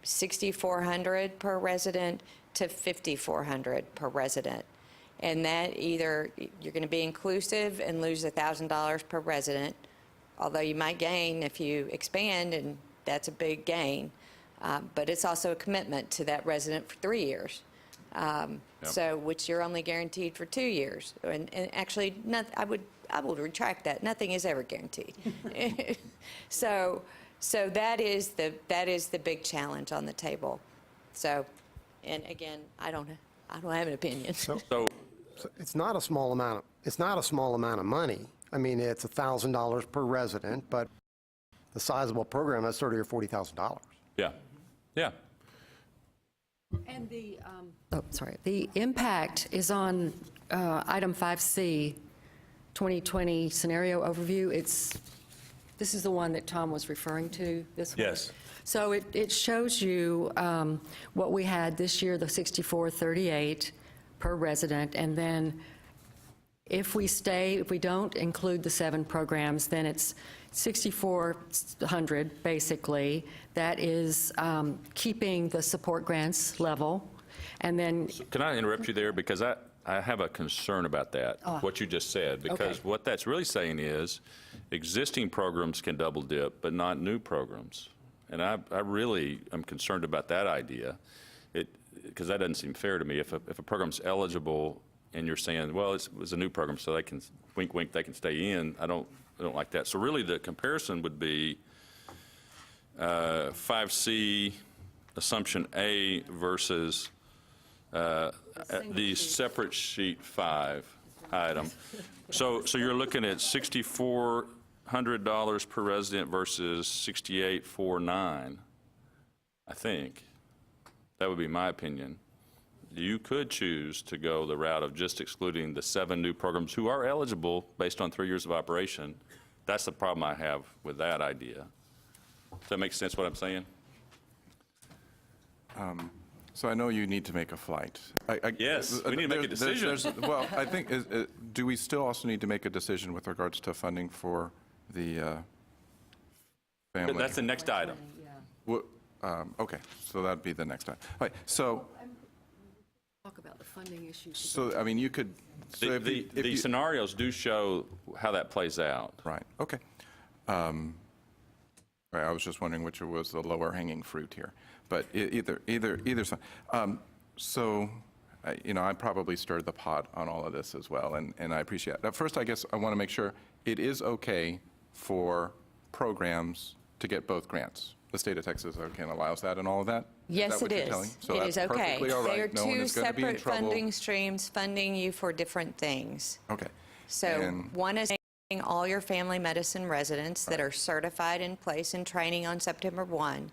$6,400 per resident to $5,400 per resident. And that either, you're going to be inclusive and lose $1,000 per resident, although you might gain if you expand, and that's a big gain. But it's also a commitment to that resident for 3 years. So, which you're only guaranteed for 2 years. And actually, I would retract that. Nothing is ever guaranteed. So that is the big challenge on the table. So, and again, I don't have an opinion. So it's not a small amount. It's not a small amount of money. I mean, it's $1,000 per resident, but the sizable program, that's $30,000 or $40,000. Yeah, yeah. And the impact is on item 5C, 2020 scenario overview. This is the one that Tom was referring to, this one? Yes. So it shows you what we had this year, the 6438 per resident, and then if we don't include the 7 programs, then it's 6,400 basically. That is keeping the support grants level, and then. Can I interrupt you there? Because I have a concern about that, what you just said, because what that's really saying is existing programs can double dip, but not new programs. And I really am concerned about that idea, because that doesn't seem fair to me. If a program's eligible and you're saying, well, it was a new program, so they can, wink, wink, they can stay in, I don't like that. So really the comparison would be 5C, assumption A versus the separate sheet 5 item. So you're looking at $6,400 per resident versus $6,849, I think. That would be my opinion. You could choose to go the route of just excluding the 7 new programs who are eligible based on 3 years of operation. That's the problem I have with that idea. Does that make sense what I'm saying? So I know you need to make a flight. Yes, we need to make a decision. Well, I think, do we still also need to make a decision with regards to funding for the family? That's the next item. Okay, so that'd be the next item. All right, so. Talk about the funding issues. So, I mean, you could So if you- if The you- scenarios do show how that plays out. Right, okay. I was just wondering which was the lower hanging fruit here, but either side. So, I probably stirred the pot on all of this as well, and I appreciate it. First, I guess I want to make sure it is okay for programs to get both grants. The state of Texas, again, allows that and all of that? Yes, what it you're telling is. me? So It that's is okay. perfectly all They are right. No one two is going to be in separate trouble. funding streams funding you for different things. Okay. So And- one is all your family medicine residents that are certified in place and training on September 1.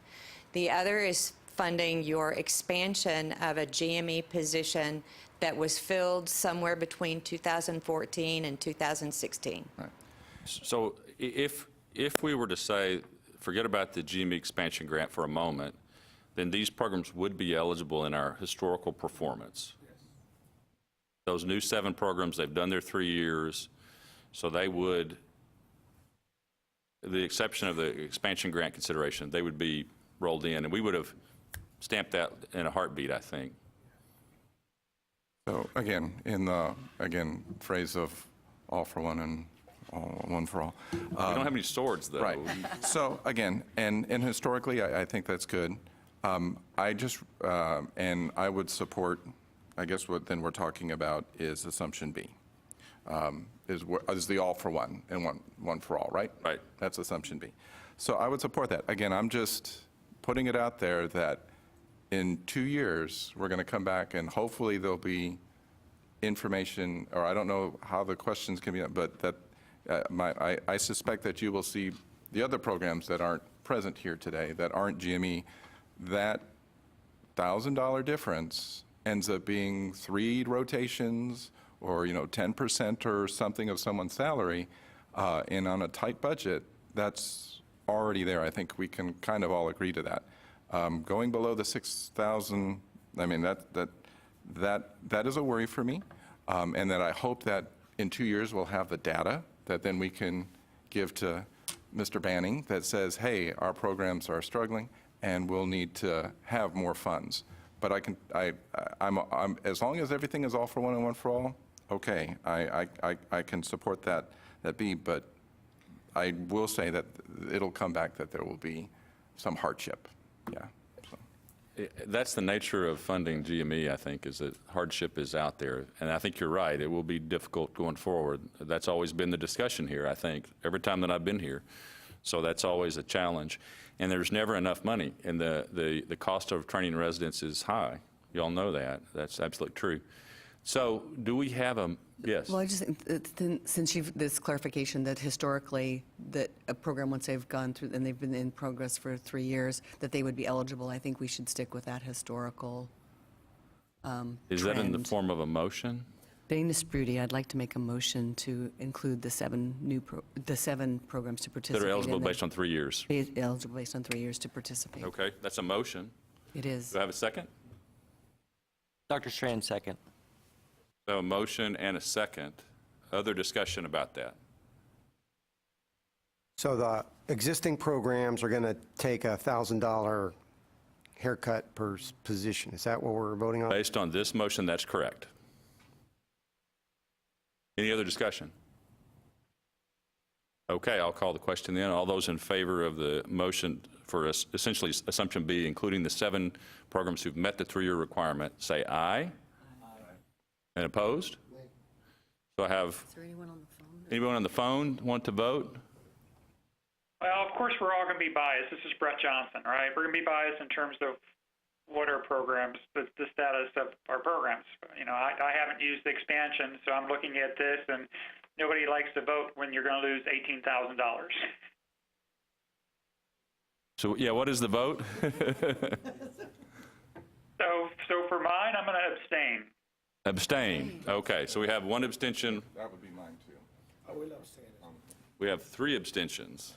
The other is funding your expansion of a GME position that was filled somewhere between 2014 and 2016. Right. So if we were to say, forget about the GME expansion grant for a moment, then these programs would be eligible in our historical performance. Those new 7 programs, they've done their 3 years, so they would, the exception of the expansion grant consideration, they would be rolled in, and we would have stamped that in a heartbeat, I think. So again, in the, phrase of all for one and one for all. We don't have any swords, though. Right. So again, and historically, I think that's good. I just, and I would support, I guess what then we're talking about is assumption B, is the all for one and one for all, right? Right. That's assumption B. So I would support that. Again, I'm just putting it out there that in 2 years, we're going to come back and hopefully there'll be information, or I don't know how the questions can be, but that I suspect that you will see the other programs that aren't present here today, that aren't GME, that $1,000 difference ends up being 3 rotations or 10% or something of someone's salary, and on a tight budget, that's already there. I think we can kind of all agree to that. Going below the 6,000, I mean, that is a worry for me, and that I hope that in 2 years we'll have the data that then we can give to Mr. Banning that says, hey, our programs are struggling and we'll need to have more funds. But I'm as long as everything is all for one and one for all, okay, I can support that B, but I will say that it'll come back that there will be some hardship. Yeah. So. That's the nature of funding GME, I think, is that hardship is out there. And I think you're right. It will be difficult going forward. That's always been the discussion here, I think, every time that I've been here. So that's always a challenge. And there's never enough money. And the cost of training residents is high. You all know that. That's absolutely true. So do we have a, yes? Well, I just think, since you've, this clarification that historically, that a program, once they've gone through, and they've been in progress for 3 years, that they would be eligible, I think we should stick with that historical Is that in the trend. form of a motion? Dana Sprudy, I'd like to make a motion to include the 7 programs to participate. That are eligible in the- based on 3 years? Be eligible based on 3 years to participate. Okay, that's a motion. It is. Do I have a second? Dr. Strand, second. So a motion and a second. Other discussion about that? So the existing programs are going to take a $1,000 haircut per position. Is that what we're voting on? Based on this motion, that's correct. Any other discussion? Okay, I'll call the question then. All those in favor of the motion for essentially assumption B, including the 7 programs who've met the 3-year requirement, say aye. Aye. And opposed? So I have, Is there anyone on the phone? anyone on the phone want to vote? Well, of course, we're all going to be biased. This is Brett Johnson, right? We're going to be biased in terms of what our programs, the status of our programs. I haven't used the expansion, so I'm looking at this, and nobody likes to vote when you're going to lose $18,000. So, yeah, what is the vote? So for mine, I'm going to abstain. Abstain. Okay, so we have 1 abstention. That would be mine, too. I will abstain. We have 3 abstentions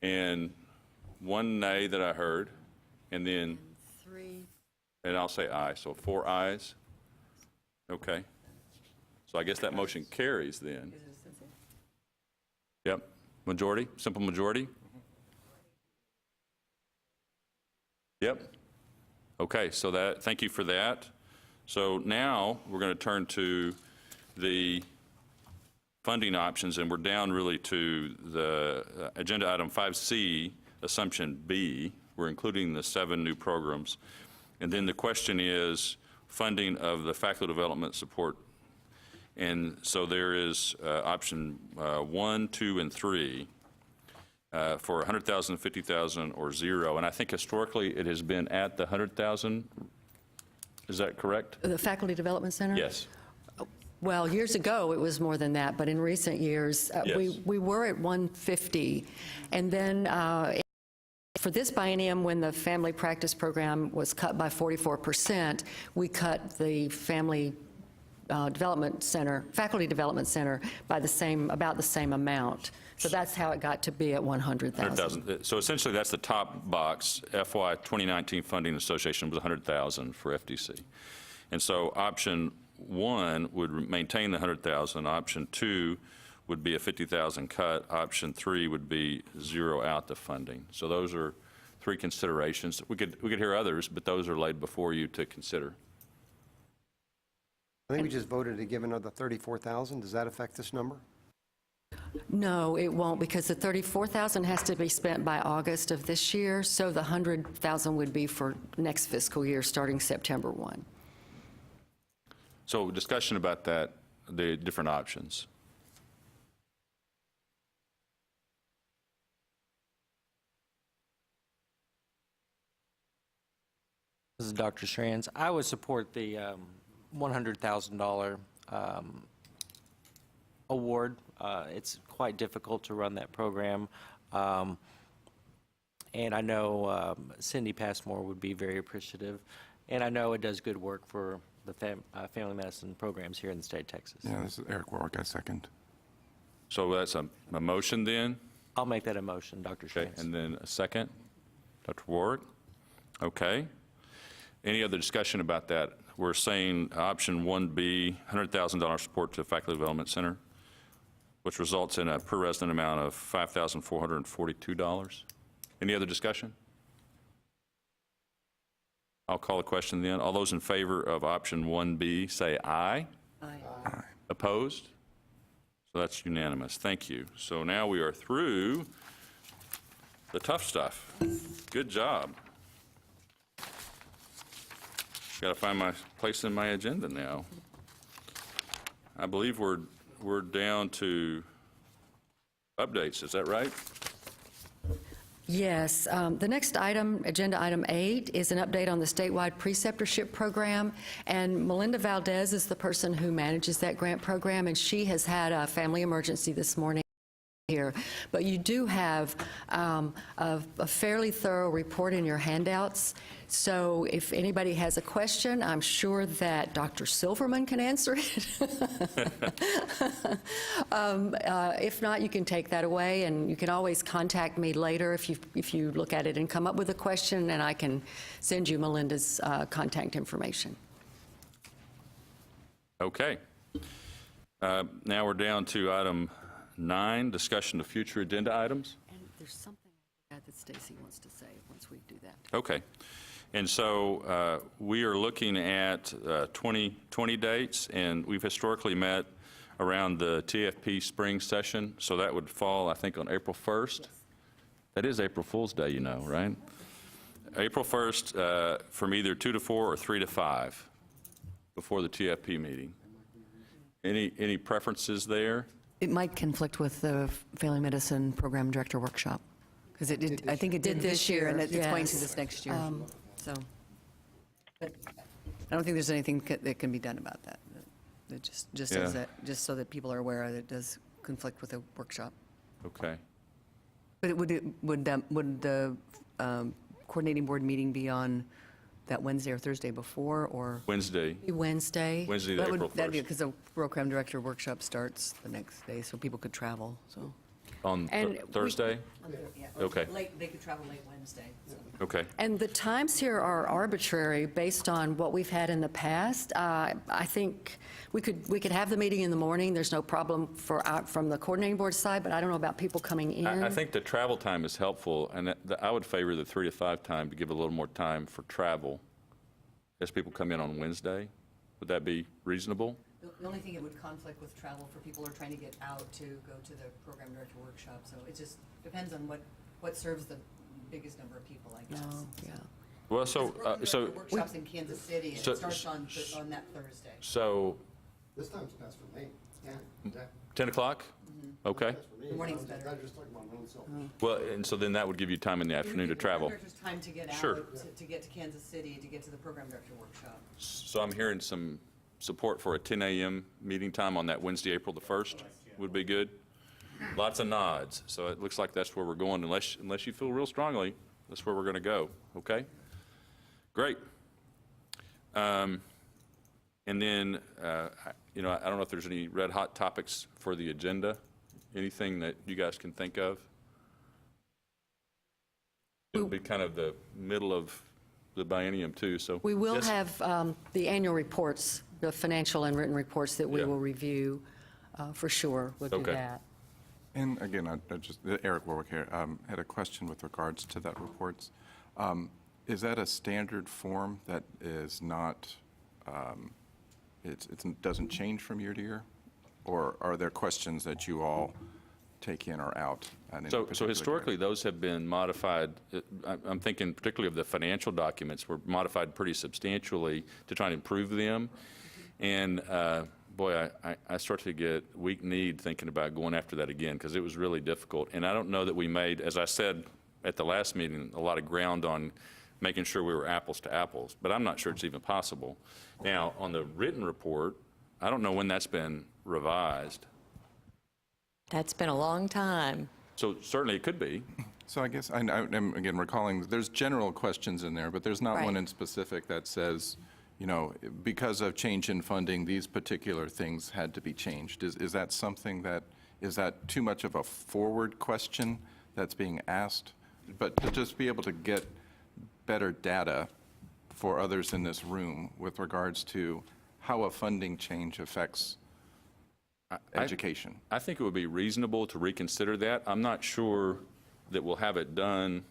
and 1 nay that I heard, and then, 3. and I'll say aye, so 4 ayes. Okay. So I guess that motion carries then. Yep. Majority, simple majority? Yep. Okay, so that, thank you for that. So now we're going to turn to the funding options, and we're down really to the agenda item 5C, assumption B. We're including the 7 new programs. And then the question is funding of the faculty development support. And so there is option 1, 2, and 3 for 100,000, 50,000, or 0. And I think historically it has been at the 100,000. Is that correct? The Faculty Development Center? Yes. Well, years ago, it was more than that, but in recent years, Yes. we were at 150. And then for this biennium, when the family practice program was cut by 44%, we cut the Family Development Center, Faculty Development Center by about the same amount. So that's how it got to be at 100,000. 100,000. So essentially, that's the top box. FY 2019 funding association was 100,000 for FDC. And so option 1 would maintain the 100,000. Option 2 would be a 50,000 cut. Option 3 would be 0 out the funding. So those are 3 considerations. We could hear others, but those are laid before you to consider. I think we just voted to give another 34,000. Does that affect this number? No, it won't, because the 34,000 has to be spent by August of this year, so the 100,000 would be for next fiscal year, starting September 1. So discussion about that, the different options. This is Dr. Strands. I would support the $100,000 award. It's quite difficult to run that program. And I know Cindy Passmore would be very appreciative. And I know it does good work for the family medicine programs here in the state of Texas. Yeah, this is Eric Warwick, I second. So that's a motion then? I'll make that a motion, Dr. Okay, Strands. and then a second? Dr. Warwick? Okay. Any other discussion about that? We're saying option 1B, $100,000 support to the Faculty Development Center, which results in a per resident amount of $5,442. Any other discussion? I'll call the question then. All those in favor of option 1B, say aye. Aye. Opposed? So that's unanimous. Thank you. So now we are through the tough stuff. Good job. Got to find my place in my agenda now. I believe we're down to updates. Is that right? Yes. The next item, agenda item 8, is an update on the statewide preceptorship program. And Melinda Valdez is the person who manages that grant program, and she has had a family emergency this morning here. But you do have a fairly thorough report in your handouts. So if anybody has a question, I'm sure that Dr. Silverman can answer it. If not, you can take that away, and you can always contact me later if you look at it and come up with a question, and I can send you Melinda's contact information. Okay. Now we're down to item 9, discussion of future agenda items. And there's something that Stacy wants to say once we do that. Okay. And so we are looking at 2020 dates, and we've historically met around the TFP spring session, so that would fall, I think, on April 1st. Yes. That is April Fool's Day, you know, right? April 1st from either 2 to 4 or 3 to 5 before the TFP meeting. Any preferences there? It might conflict with the Family Medicine Program Director Workshop, because I think it did this year, and it's going to this next year. So, but I don't think there's anything that can be done about that. Just so that people are aware that it does conflict with the workshop. Okay. But would the coordinating board meeting be on that Wednesday or Thursday before, or? Wednesday. Wednesday. Wednesday, April 1st. That'd be because the program director workshop starts the next day, so people could travel, so. On Thursday? Okay. They could travel late Wednesday. So. Okay. And the times here are arbitrary based on what we've had in the past. I think we could have the meeting in the morning. There's no problem from the coordinating board side, but I don't know about people coming in. I think the travel time is helpful, and I would favor the 3 to 5 time to give a little more time for travel as people come in on Wednesday. Would that be reasonable? The only thing it would conflict with travel for people who are trying to get out to go to the program director workshop. So it just depends on what serves the biggest number of people, I guess. Oh, yeah. Well, The program director workshop's in Kansas City, and so- it starts on that Thursday. So, This time's best for me. Yeah. 10 o'clock? Okay. The morning's better. I'm just talking about my own self. Well, and so then that would give you time in the afternoon to travel. The program director's time to get out, Sure. to get to Kansas City, to get to the program director workshop. So I'm hearing some support for a 10 a.m. meeting time on that Wednesday, April the 1st would be good. Lots of nods. So it looks like that's where we're going, unless you feel real strongly, that's where we're going to go. Okay? Great. And then, I don't know if there's any red hot topics for the agenda. Anything that you guys can think of? It'll be kind of the middle of the biennium too, so. We will Yes. have the annual reports, the financial and written reports that we Yeah. will review for sure. We'll do Okay. that. And again, Eric Warwick here, had a question with regards to that reports. Is that a standard form that is not, it doesn't change from year to year? Or are there questions that you all take in or out at any So particular historically, those have been modified. I'm thinking particularly of the financial documents were modified pretty substantially to try and improve them. And boy, I start to get weak kneed thinking about going after that again because it was really difficult. And I don't know that we made, as I said at the last meeting, a lot of ground on making sure we were apples to apples. But I'm not sure it's even possible. Now, on the written report, I don't know when that's been revised. That's been a long time. So certainly it could be. So I guess, I'm again recalling, there's general questions in there, but there's not one Right. in specific that says, because of change in funding, these particular things had to be changed. Is that something is that too much of a forward question that's being asked? But to just be able to get better data for others in this room with regards to how a funding change affects education. I think it would be reasonable to reconsider that. I'm not sure that we'll have it done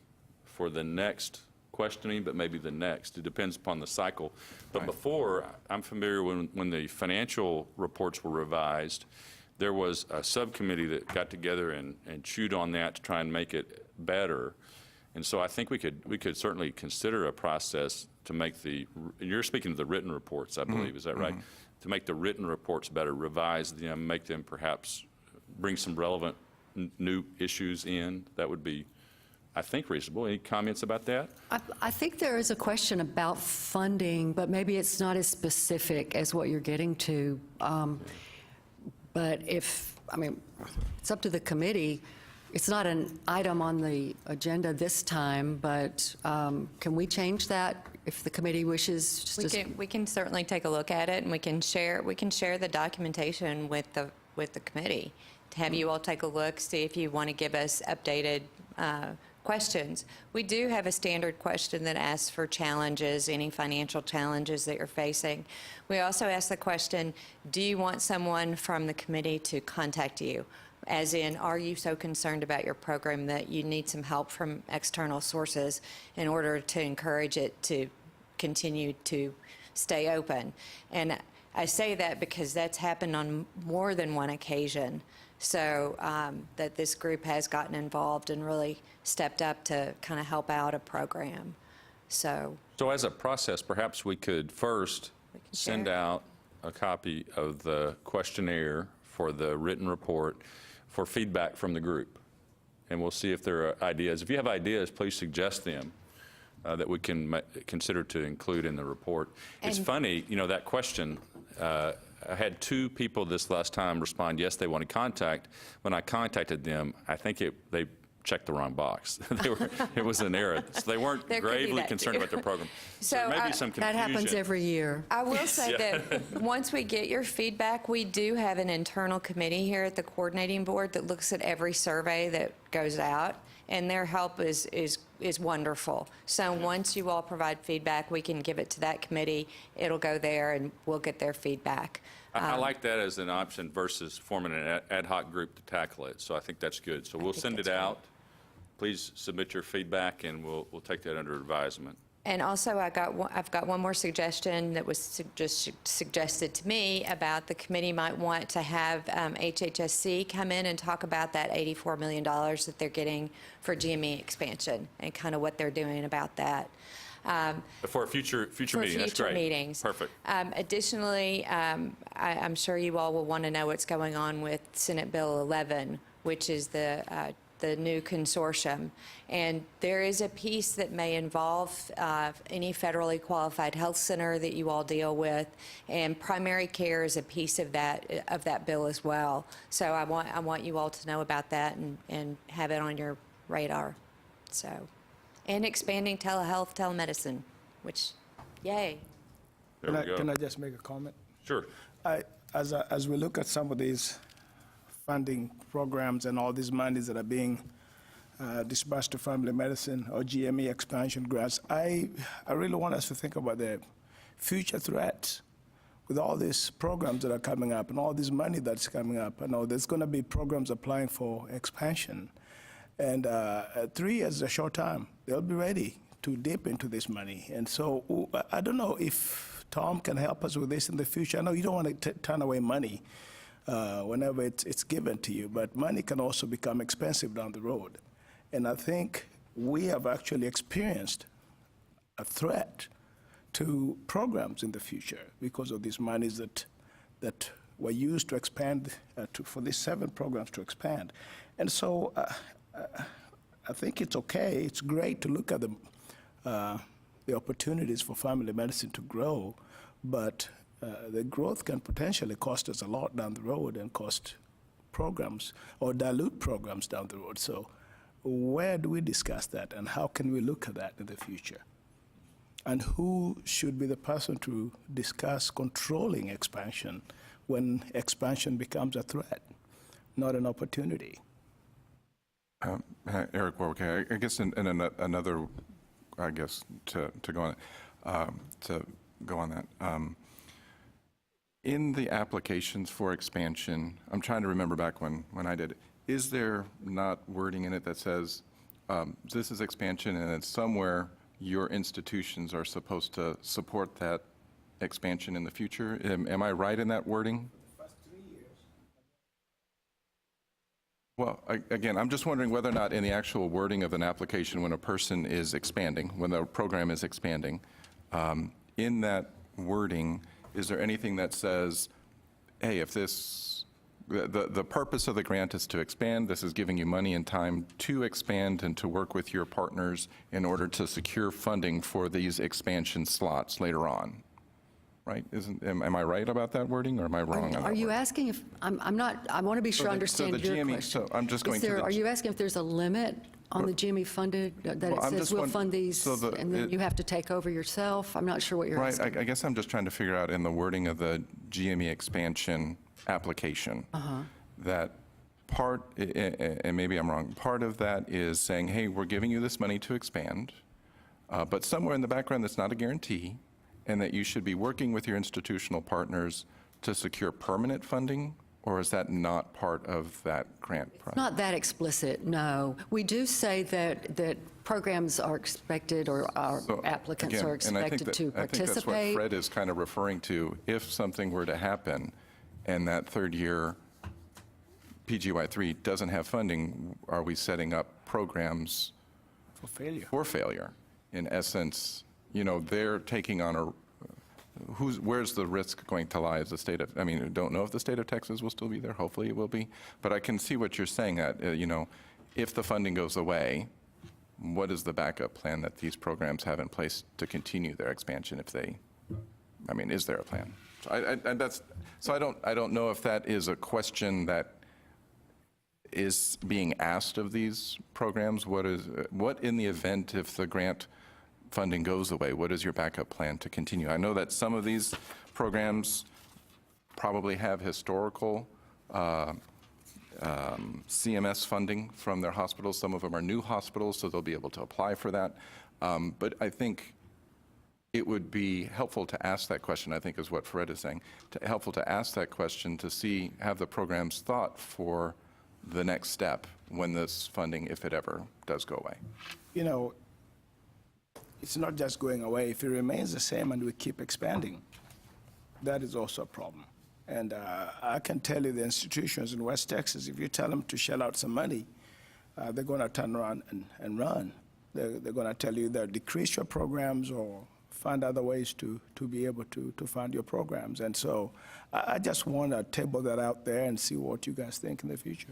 for the next questioning, but maybe the next. It depends upon the cycle. But Right. before, I'm familiar when the financial reports were revised, there was a subcommittee that got together and chewed on that to try and make it better. And so I think we could certainly consider a process to make you're speaking of the written reports, I believe, is that right? To make the written reports better, revise them, make them perhaps bring some relevant new issues in. That would be, I think, reasonable. Any comments about that? I think there is a question about funding, but maybe it's not as specific as what you're getting to. But it's up to the committee. It's not an item on the agenda this time, but can we change that if the committee wishes? Just We can certainly take a look at it, and we can share the documentation with the committee to have you all take a look, see if you want to give us updated questions. We do have a standard question that asks for challenges, any financial challenges that you're facing. We also ask the question, do you want someone from the committee to contact you? As in, are you so concerned about your program that you need some help from external sources in order to encourage it to continue to stay open? And I say that because that's happened on more than one occasion. So that this group has gotten involved and really stepped up to kind of help out a program. So as a process, perhaps we could first send out a copy of the questionnaire for the written report for feedback from the group. And we'll see if there are ideas. If you have ideas, please suggest them that we can consider to include in the report. It's funny, that question, I had 2 people this last time respond, yes, they wanted contact. When I contacted them, I think they checked the wrong box. It was an error. So they weren't There could be gravely that, concerned too. about their program. So, there may be some confusion. that happens every year. I will say that once we get your feedback, we do have an internal committee here at the coordinating board that looks at every survey that goes out, and their help is wonderful. So once you all provide feedback, we can give it to that committee. It'll go there, and we'll get their feedback. I like that as an option versus forming an ad hoc group to tackle it. So I think that's good. So we'll send it out. Please submit your feedback, and we'll take that under advisement. And also, I've got one more suggestion that was just suggested to me about the committee might want to have HHSC come in and talk about that $84 million that they're getting for GME expansion and kind of what they're doing about that. For a future meeting, that's future great. meetings. Perfect. Additionally, I'm sure you all will want to know what's going on with Senate Bill 11, which is the new consortium. And there is a piece that may involve any federally qualified health center that you all deal with, and primary care is a piece of that bill as well. So I want you all to know about that and have it on your radar. So, and expanding telehealth, telemedicine, which, yay. There we go. Can I just make a comment? Sure. As we look at some of these funding programs and all these monies that are being disbursed to family medicine or GME expansion grants, I really want us to think about the future threats with all these programs that are coming up and all this money that's coming up. I know there's going to be programs applying for expansion, and 3 years is a short time. They'll be ready to dip into this money. And so I don't know if Tom can help us with this in the future. I know you don't want to turn away money whenever it's given to you, but money can also become expensive down the road. And I think we have actually experienced a threat to programs in the future because of these monies that were used to expand, for these 7 programs to expand. And so I think it's okay, it's great to look at the opportunities for family medicine to grow, but the growth can potentially cost us a lot down the road and cost programs or dilute programs down the road. So where do we discuss that, and how can we look at that in the future? And who should be the person to discuss controlling expansion when expansion becomes a threat, not an opportunity? Eric Warwick, I guess in another, I guess to go on that. In the applications for expansion, I'm trying to remember back when I did it, is there not wording in it that says this is expansion and it's somewhere your institutions are supposed to support that expansion in the future? Am I right in that wording? Well, again, I'm just wondering whether or not in the actual wording of an application when a person is expanding, when the program is expanding, in that wording, is there anything that says, hey, if the purpose of the grant is to expand, this is giving you money and time to expand and to work with your partners in order to secure funding for these expansion slots later on, right? Am I right about that wording, or am I wrong on that? Are you asking if, I'm not, I want to be sure I understand your question. So I'm just going to Are you asking if there's a limit on the GME funded, that it says we'll fund these, and then you have to take over yourself? I'm not sure what you're asking. Right, I guess I'm just trying to figure out in the wording of the GME expansion application, that part, and maybe I'm wrong, part of that is saying, hey, we're giving you this money to expand, but somewhere in the background that's not a guarantee, and that you should be working with your institutional partners to secure permanent funding, or is that not part of that grant process? Not that explicit, no. We do say that programs are expected, or our applicants Again, are expected to I think that's what participate. Fred is kind of referring to. If something were to happen and that third year PGY3 doesn't have funding, are we setting up programs For failure. for failure? In essence, you know, they're taking on a, where's the risk going to lie? Is the state of, I mean, I don't know if the state of Texas will still be there. Hopefully it will be. But I can see what you're saying, that, you know, if the funding goes away, what is the backup plan that these programs have in place to continue their expansion if they, I mean, is there a plan? So I don't know if that is a question that is being asked of these programs. What in the event if the grant funding goes away, what is your backup plan to continue? I know that some of these programs probably have historical CMS funding from their hospitals. Some of them are new hospitals, so they'll be able to apply for that. But I think it would be helpful to ask that question, I think is what Fred is saying, helpful to ask that question to see, have the programs thought for the next step when this funding, if it ever does go away. You know, it's not just going away. If it remains the same and we keep expanding, that is also a problem. And I can tell you the institutions in West Texas, if you tell them to shell out some money, they're going to turn around and run. They're going to tell you either decrease your programs or find other ways to be able to fund your programs. And so I just want to table that out there and see what you guys think in the future.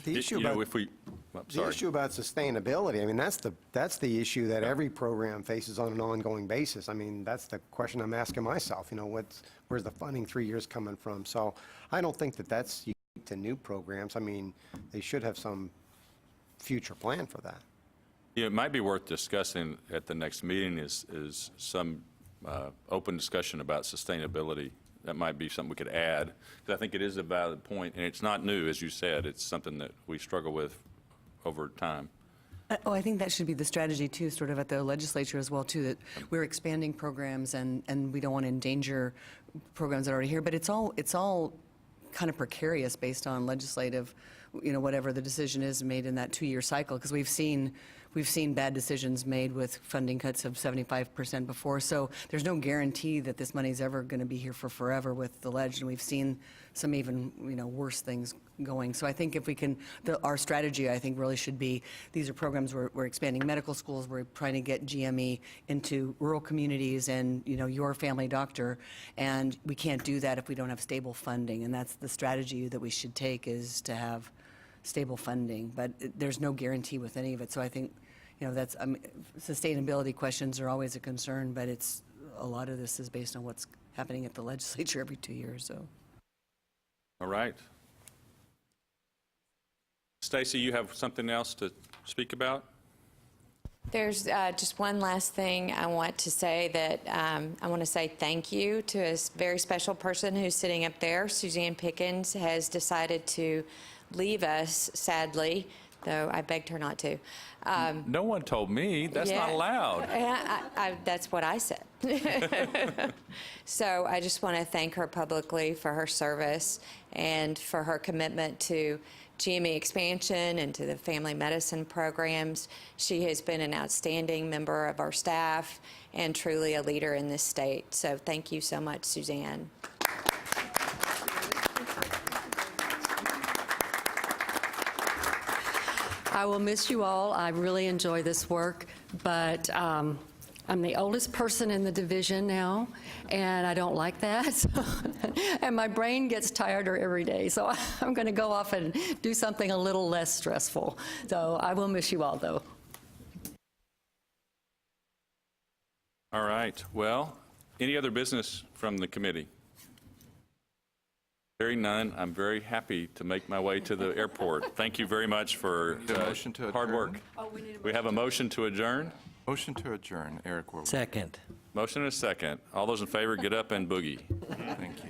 The issue You know, about, if we, well, the sorry. issue about sustainability, I mean, that's the issue that every program faces on an ongoing basis. I mean, that's the question I'm asking myself, you know, where's the funding 3 years coming from? So I don't think that that's unique to new programs. I mean, they should have some future plan for that. Yeah, it might be worth discussing at the next meeting is some open discussion about sustainability. That might be something we could add, because I think it is a valid point, and it's not new, as you said. It's something that we struggle with over time. Oh, I think that should be the strategy too, sort of at the legislature as well too, that we're expanding programs and we don't want to endanger programs that are already here. But it's all kind of precarious based on legislative, you know, whatever the decision is made in that 2-year cycle, because we've seen bad decisions made with funding cuts of 75% before. So there's no guarantee that this money is ever going to be here for forever with the ledge, and we've seen some even, you know, worse things going. So I think if we can, our strategy, I think, really should be, these are programs we're expanding medical schools, we're trying to get GME into rural communities and, you know, your family doctor, and we can't do that if we don't have stable funding, and that's the strategy that we should take, is to have stable funding, but there's no guarantee with any of it. So I think, you know, that's, sustainability questions are always a concern, but it's, a lot of this is based on what's happening at the legislature every 2 years, so. All right. Stacy, you have something else to speak about? There's just one last thing I want to say, that I want to say thank you to a very special person who's sitting up there. Suzanne Pickens has decided to leave us, sadly, though I begged her not to. No one told me. That's not allowed. That's what I said. So I just want to thank her publicly for her service and for her commitment to GME expansion and to the family medicine programs. She has been an outstanding member of our staff and truly a leader in this state. So thank you so much, Suzanne. I will miss you all. I really enjoy this work, but I'm the oldest person in the division now, and I don't like that. And my brain gets tireder every day, so I'm going to go off and do something a little less stressful. So I will miss you all, though. All right. Well, any other business from the committee? Hearing none, I'm very happy to make my way to the airport. Thank you very much for motion to hard adjourn? work. We have a motion to adjourn. Motion to adjourn, Eric Warwick. Second. Motion and a second. All those in favor, get up and boogie. Thank you.